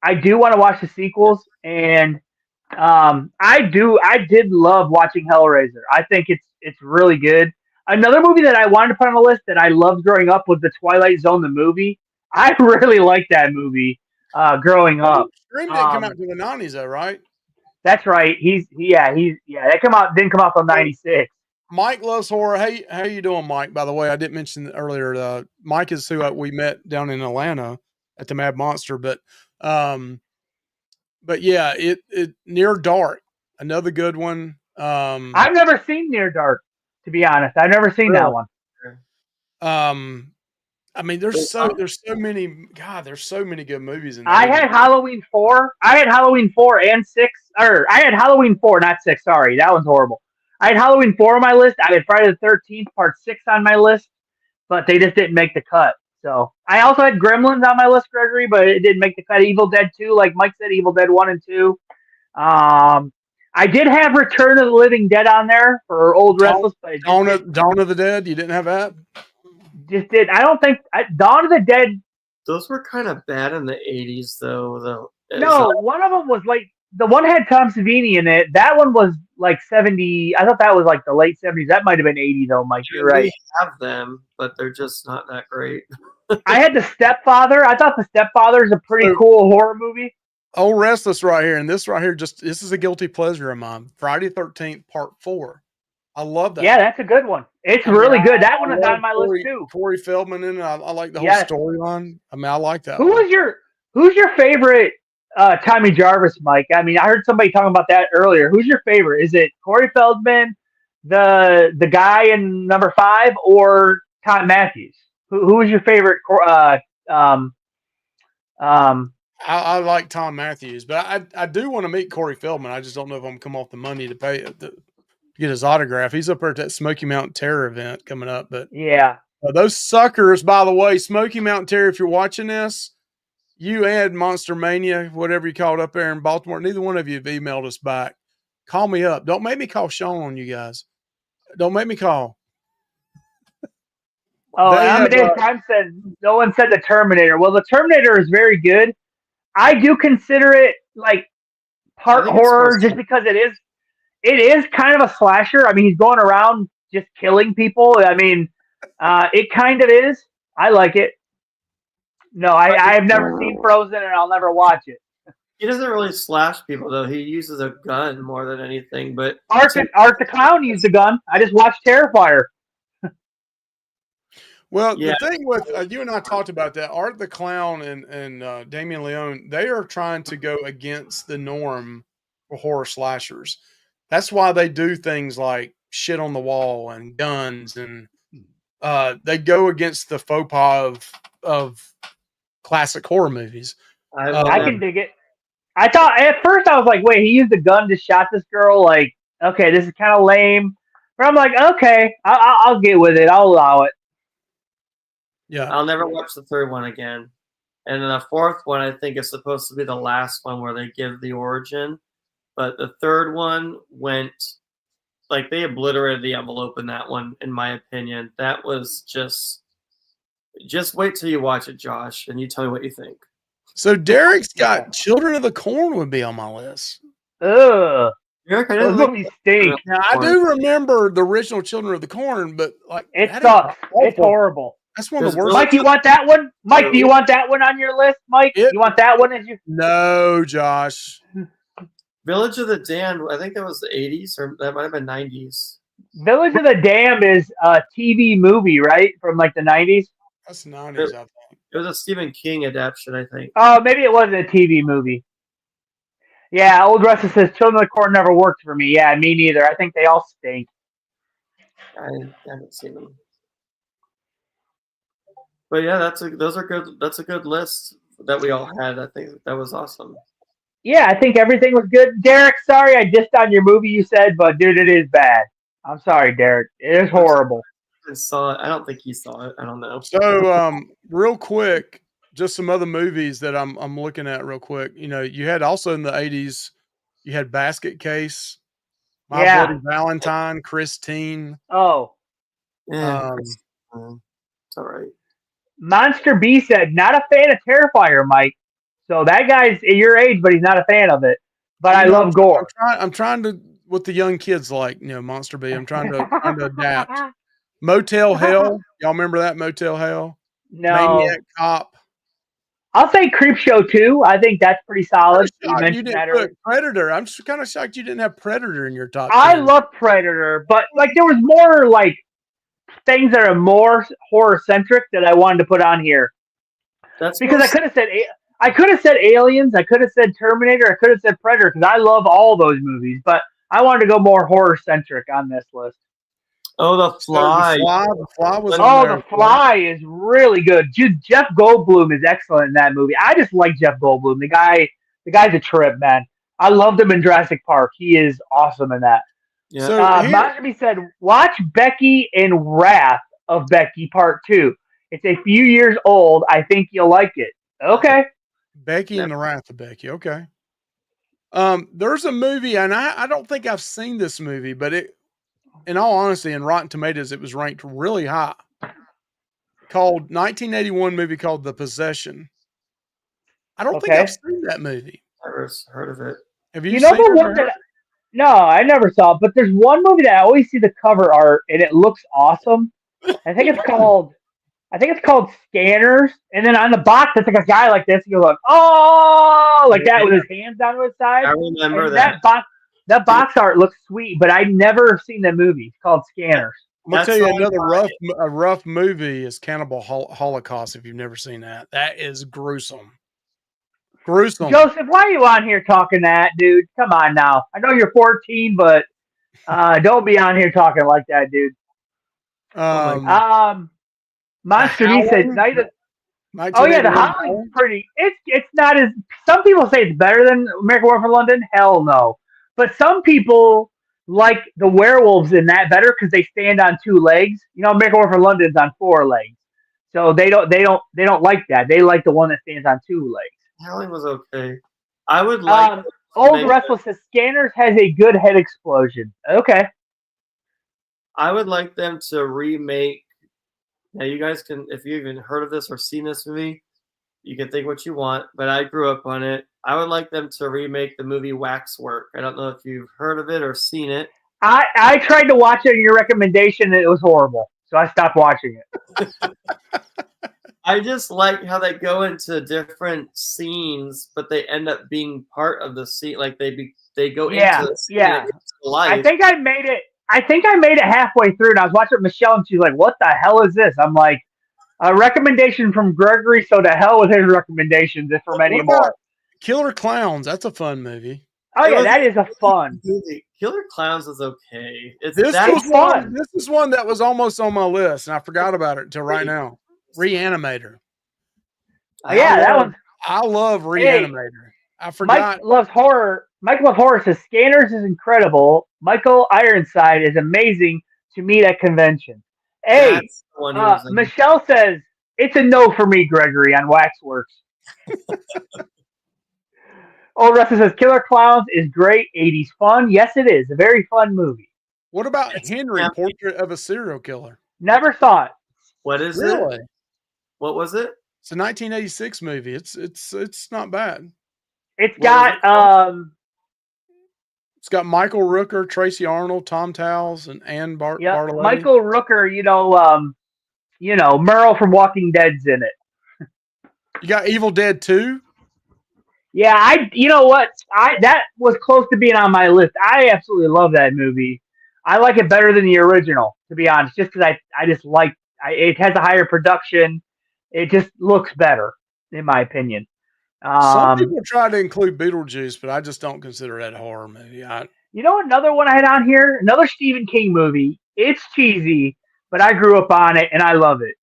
I do want to watch the sequels, and I did love watching Hellraiser. I think it's really good. Another movie that I wanted to put on the list that I loved growing up was The Twilight Zone, the movie. I really liked that movie growing up. Scream didn't come out to the 90s, though, right? That's right. That didn't come out till 96. Mike loves horror. Hey, how you doing, Mike? By the way, I didn't mention earlier. Mike is who we met down in Atlanta at the Mad Monster. But yeah, it Near Dark, another good one. I've never seen Near Dark, to be honest. I've never seen that one. I mean, there's so many. God, there's so many good movies in there. I had Halloween 4. I had Halloween 4 and 6. Or I had Halloween 4, not 6. Sorry, that one's horrible. I had Halloween 4 on my list. I had Friday the 13th Part 6 on my list, but they just didn't make the cut. So I also had Gremlins on my list, Gregory, but it didn't make the cut. Evil Dead 2, like Mike said, Evil Dead 1 and 2. I did have Return of the Living Dead on there for Old Restless. But Dawn of the Dead, you didn't have that? Just did. I don't think Dawn of the Dead. Those were kind of bad in the 80s, though. No, one of them was like the one had Tom Savini in it. That one was like 70. I thought that was like the late 70s. That might have been 80 though, Mike. You're right. We have them, but they're just not that great. I had The Stepfather. I thought The Stepfather is a pretty cool horror movie. Old Restless right here, and this right here, this is a guilty pleasure of mine. Friday the 13th Part 4. I love that. Yeah, that's a good one. It's really good. That one is on my list too. Corey Feldman in it. I like the whole storyline. I mean, I like that. Who's your favorite Tommy Jarvis, Mike? I mean, I heard somebody talking about that earlier. Who's your favorite? Is it Corey Feldman, the guy in number 5, or Tom Matthews? Who is your favorite? I like Tom Matthews, but I do want to meet Corey Feldman. I just don't know if I'm come off the money to pay to get his autograph. He's up there at that Smoky Mountain Terror event coming up. But yeah, those suckers, by the way, Smoky Mountain Terror, if you're watching this, you and Monster Mania, whatever you called up there in Baltimore, neither one of you have emailed us back. Call me up. Don't make me call Sean on you guys. Don't make me call. Oh, Amadeus Prime said no one said the Terminator. Well, the Terminator is very good. I do consider it like part horror just because it is kind of a slasher. I mean, he's going around just killing people. I mean, it kind of is. I like it. No, I've never seen Frozen, and I'll never watch it. He doesn't really slash people, though. He uses a gun more than anything. But Art the Clown used a gun. I just watched Terrifier. Well, the thing with you and I talked about that. Art the Clown and Damien Leone, they are trying to go against the norm for horror slashers. That's why they do things like shit on the wall and guns, and they go against the faux pas of classic horror movies. I can dig it. I thought at first I was like, wait, he used a gun to shot this girl. Like, okay, this is kind of lame. But I'm like, okay, I'll get with it. I'll allow it. Yeah. I'll never watch the third one again. And then the fourth one, I think, is supposed to be the last one where they give the origin. But the third one went, like, they obliterated the envelope in that one, in my opinion. That was just wait till you watch it, Josh, and you tell me what you think. So Derek's got Children of the Corn would be on my list. Ugh. Eric, I Those didn't like movies stink. Now I do remember the original Children of the Corn, but like It that is sucks. awful. It's horrible. That's one of the There's worst. Mike, you want that one? Mike, do you want that one on your list? Mike, It- you want that one as you? No, Josh. Village of the Damned. I think that was the 80s, or that might have been 90s. Village of the Damned is a TV movie, right? From like the 90s? That's 90s, I think. It was a Stephen King adaptation, I think. Oh, maybe it wasn't a TV movie. Yeah, Old Russell says Children of the Corn never worked for me. Yeah, me neither. I think they all stink. I haven't seen them. But yeah, that's a good list that we all had. I think that was awesome. Yeah, I think everything was good. Derek, sorry I dissed on your movie you said, but dude, it is bad. I'm sorry, Derek. It is horrible. I saw it. I don't think he saw it. I don't know. So, real quick, just some other movies that I'm looking at real quick. You know, you had also in the 80s, you had Basket Case, My Yeah. Bloody Valentine, Christine. Oh. Yeah, it's all right. Monster B said, not a fan of Terrifier, Mike. So that guy's your age, but he's not a fan of it. But I love gore. I'm trying to what the young kids like, you know, Monster B. I'm trying to adapt. Motel Hell. Y'all remember that Motel Hell? No. Maniac Cop. I'll say Creepshow too. I think that's pretty solid. You You mentioned didn't that put earlier. Predator. I'm just kind of shocked you didn't have Predator in your top 10. I love Predator, but like there was more like things that are more horror centric that I wanted to put on here. That's Because I could have said Aliens, I could have said Terminator, I could have said Predator because I love all those movies, but I wanted to go more horror centric on this list. Oh, The Fly. The Fly was in Oh, there. The Fly is really good. Jeff Goldblum is excellent in that movie. I just like Jeff Goldblum. The guy's a trip, man. I loved him in Jurassic Park. He is awesome in that. Yeah. So Monster said, watch Becky in Wrath of Becky Part 2. It's a few years old. I think you'll like it. Okay. Becky and the Wrath of Becky. Okay. There's a movie, and I don't think I've seen this movie, but it, in all honesty, in Rotten Tomatoes, it was ranked really high. Called 1981 movie called The Possession. I don't think I've seen that movie. Never heard of it. Have you You know seen the it? one that? No, I never saw it. But there's one movie that I always see the cover art, and it looks awesome. I think it's called Scanners. And then on the box, it's like a guy like this. You go like, oh, like that with his hands down to his side. I remember And that. That box art looks sweet, but I've never seen the movie. It's called Scanners. I'm gonna That's tell you all another rough movie is Cannibal Holocaust. If you've never seen that, that is gruesome. Gruesome. Joseph, why are you on here talking that, dude? Come on now. I know you're 14, but don't be on here talking like that, dude. Monster D said Night of. Oh yeah, The Howling's pretty. It's not as. Some people say it's better than American Werewolf in London. Hell no. But some people like the werewolves in that better because they stand on two legs. You know, American Werewolf in London's on four legs, so they don't like that. They like the one that stands on two legs. Howling was okay. I would like. Old Restless says Scanners has a good head explosion. Okay. I would like them to remake. Now, you guys can, if you've even heard of this or seen this movie, you can think what you want, but I grew up on it. I would like them to remake the movie Waxwork. I don't know if you've heard of it or seen it. I tried to watch it on your recommendation, and it was horrible, so I stopped watching it. I just like how they go into different scenes, but they end up being part of the scene. Like they go into the scene and it comes to life. I think I made it halfway through, and I was watching Michelle, and she's like, "What the hell is this?" I'm like, "A recommendation from Gregory." So to hell with his recommendations, if from anymore. Killer Clowns. That's a fun movie. Oh yeah, that is a fun movie. Killer Clowns is okay. This is one that was almost on my list, and I forgot about it until right now. Reanimator. That one. I love Reanimator. I forgot. Mike loves horror. Mike loves horror. Says Scanners is incredible. Michael Ironside is amazing. to meet at conventions. Hey, That's the one he was in. Michelle says it's a no for me, Gregory, on Waxworks. Old Rusty says Killer Clowns is great, 80s fun. Yes, it is. A very fun movie. What about It's Henry, campy. Portrait of a Serial Killer? Never saw it. What is Really? it? What was it? It's a 1986 movie. It's not bad. It's What was it got It's got Michael Rooker, Tracy Arnold, Tom Towles, and Ann Bartoletta. Michael Rooker, Merle from Walking Dead's in it. You got Evil Dead 2. Yeah, you know what? That was close to being on my list. I absolutely love that movie. I like it better than the original, to be honest, just because I just like it has a higher production. It just looks better, in my opinion. Some people try to include Beetlejuice, but I just don't consider that a horror movie. You know, another one I had on here, another Stephen King movie. It's cheesy, but I grew up on it and I love it,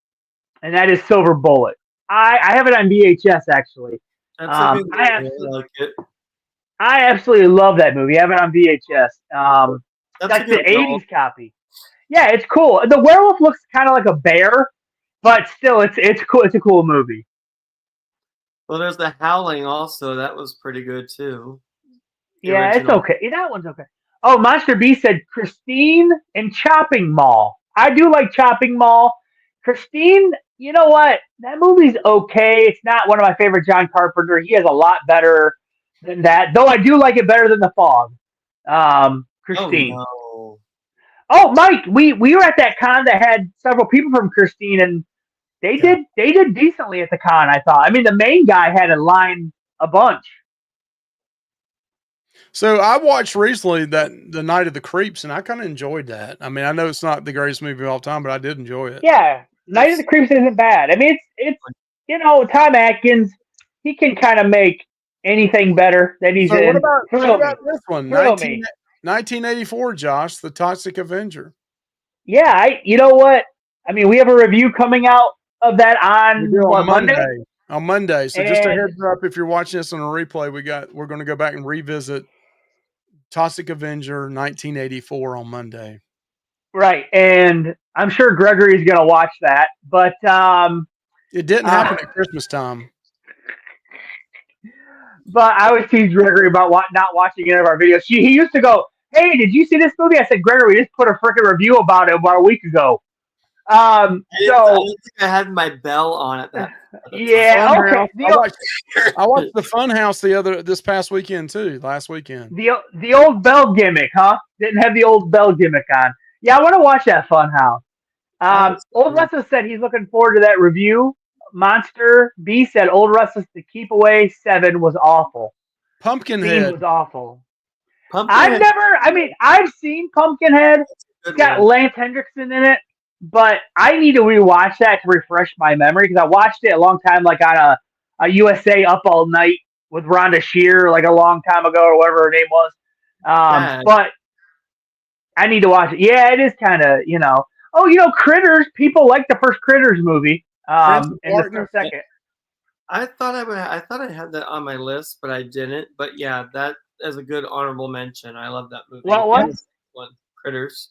and that is Silver Bullet. I have it on VHS actually. I like it. I absolutely love that movie. I have it on VHS. That's the 80s copy. Yeah, it's cool. The werewolf looks kind of like a bear, but still, it's cool. It's a cool movie. Well, there's The Howling also. That was pretty good too. Yeah, it's okay. That one's okay. Oh, Monster B said Christine and Chopping Mall. I do like Chopping Mall. Christine, you know what? That movie's okay. It's not one of my favorite John Carpenter. He has a lot better than that, though I do like it better than The Fog. Christine. Oh, Mike, we were at that con that had several people from Christine, and they did decently at the con, I thought. I mean, the main guy had a line a bunch. So I watched recently the Night of the Creeps, and I kind of enjoyed that. I mean, I know it's not the greatest movie of all time, but I did enjoy it. Yeah, Night of the Creeps isn't bad. I mean, it's Tom Atkins. He can kind of make anything better that he's in. What about this one? 1984, Josh, The Toxic Avenger. Yeah, you know what? I mean, we have a review coming out of that on Monday? On Monday. So just a heads up, if you're watching this on a replay, we're going to go back and revisit Toxic Avenger 1984 on Monday. Right, and I'm sure Gregory's going to watch that, but it didn't happen at Christmas time. But I always tease Gregory about not watching any of our videos. He used to go, "Hey, did you see this movie?" I said, "Gregory, we just put a freaking review about it about a week ago." I didn't think I had my bell on at that. Yeah, okay. I watched the Funhouse this past weekend too. Last weekend. The old bell gimmick, huh? Didn't have the old bell gimmick on. Yeah, I want to watch that Funhouse. Old Russell said he's looking forward to that review. Monster B said Old Russell's The Keep Away 7 was awful. Pumpkinhead was awful. I've seen Pumpkinhead. It's got Lance Hendrickson in it. But I need to rewatch that to refresh my memory because I watched it a long time, like on a USA Up All Night with Rhonda Shear, like a long time ago or whatever her name was. But I need to watch it. Yeah, it is kind of, Critters. People like the first Critters movie. And the second. I thought I had that on my list, but I didn't. But yeah, that is a good honorable mention. I love that movie. What? Critters.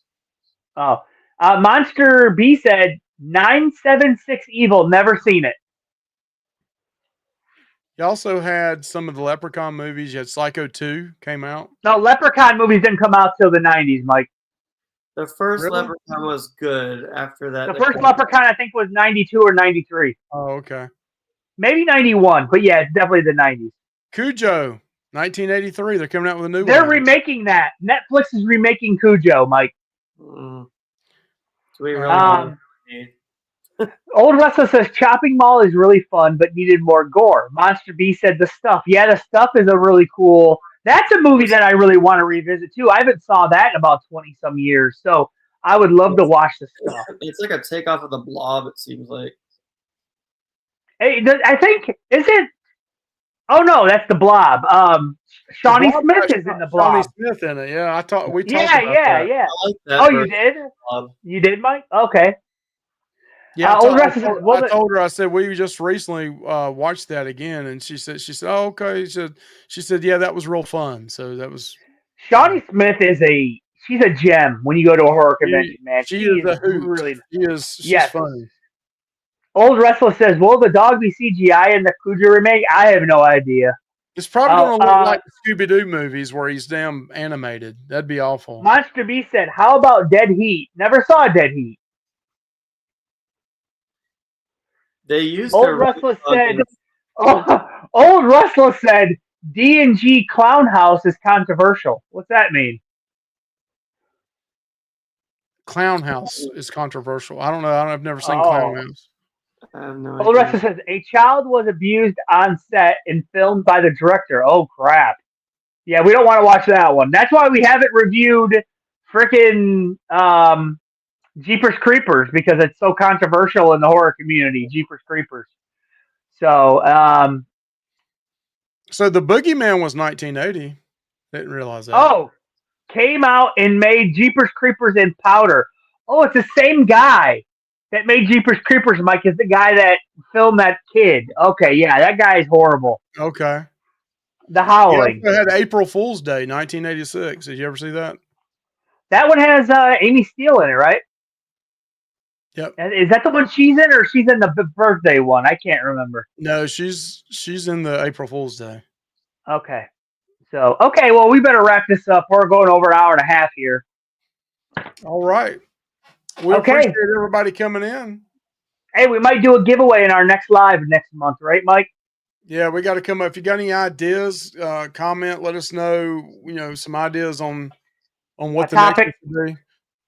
Oh. Monster B said 976 Evil, never seen it. You also had some of the Leprechaun movies. You had Psycho 2 came out. No, Leprechaun movies didn't come out till the 90s, Mike. The first Leprechaun was good. After that, the first Leprechaun I think was 92 or 93. Oh, okay. Maybe 91, but yeah, it's definitely the 90s. Cujo, 1983. They're coming out with a new one. They're remaking that. Netflix is remaking Cujo, Mike. Old Russell says Chopping Mall is really fun, but needed more gore. Monster B said The Stuff. Yeah, The Stuff is a really cool. That's a movie that I really want to revisit too. I haven't saw that in about 20 some years, so I would love to watch The Stuff. It's like a takeoff of The Blob. It seems like. Hey, I think is it? Oh no, that's The Blob. Shawnee Smith is in The Blob. Shawnee Smith in it. Yeah, we talked about that. Yeah. I like that you did? You did, Mike? Okay. Yeah, I told her. I said we just recently watched that again, and she said, "Oh, okay." She said, "Yeah, that was real fun." So that was. Shawnee Smith is she's a gem when you go to a horror convention, man. She is a hoot. really She's yes. funny. Old Restless says, "Will the dog be CGI in the Cujo remake?" I have no idea. It's probably going to look like the Scooby-Doo movies where he's damn animated. That'd be awful. Monster B said, "How about Dead Heat?" Never saw Dead Heat. They used Old Restless said, Old Restless said, D&G Clown House is controversial. What's that mean? Clown House is controversial. I don't know. I've never seen Clown House. I have no Old idea. Restless says, a child was abused on set and filmed by the director. Oh, crap. Yeah, we don't want to watch that one. That's why we haven't reviewed frickin' Jeepers Creepers, because it's so controversial in the horror community, Jeepers Creepers. So, so the Boogeyman was 1980. Didn't realize that. Oh, came out and made Jeepers Creepers in powder. Oh, it's the same guy that made Jeepers Creepers, Mike, is the guy that filmed that kid. Okay, yeah, that guy is horrible. Okay. The Howling. He also had April Fool's Day, 1986. Did you ever see that? That one has Amy Steele in it, right? Yep. Is that the one she's in, or she's in the birthday one? I can't remember. No, she's in the April Fool's Day. Okay. So, okay, well, we better wrap this up. We're going over an hour and a half here. All right. We appreciate everybody coming in. Hey, we might do a giveaway in our next live next month, right, Mike? Yeah, we got to come up. If you got any ideas, comment. Let us know. Some ideas on what the topic next should be.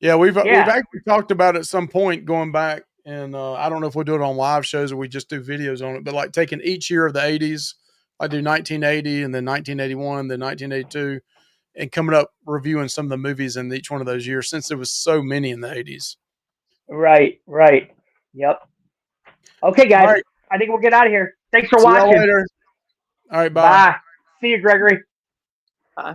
Yeah, we've actually talked about it at some point going back, and I don't know if we'll do it on live shows or we just do videos on it. But like taking each year of the 80s, I do 1980 and then 1981, then 1982, and coming up reviewing some of the movies in each one of those years since there was so many in the 80s. Right. Yep. Okay, guys. Right. I think we'll get out of here. Thanks for watching. See you later. All right, bye. Bye. See you, Gregory. Bye.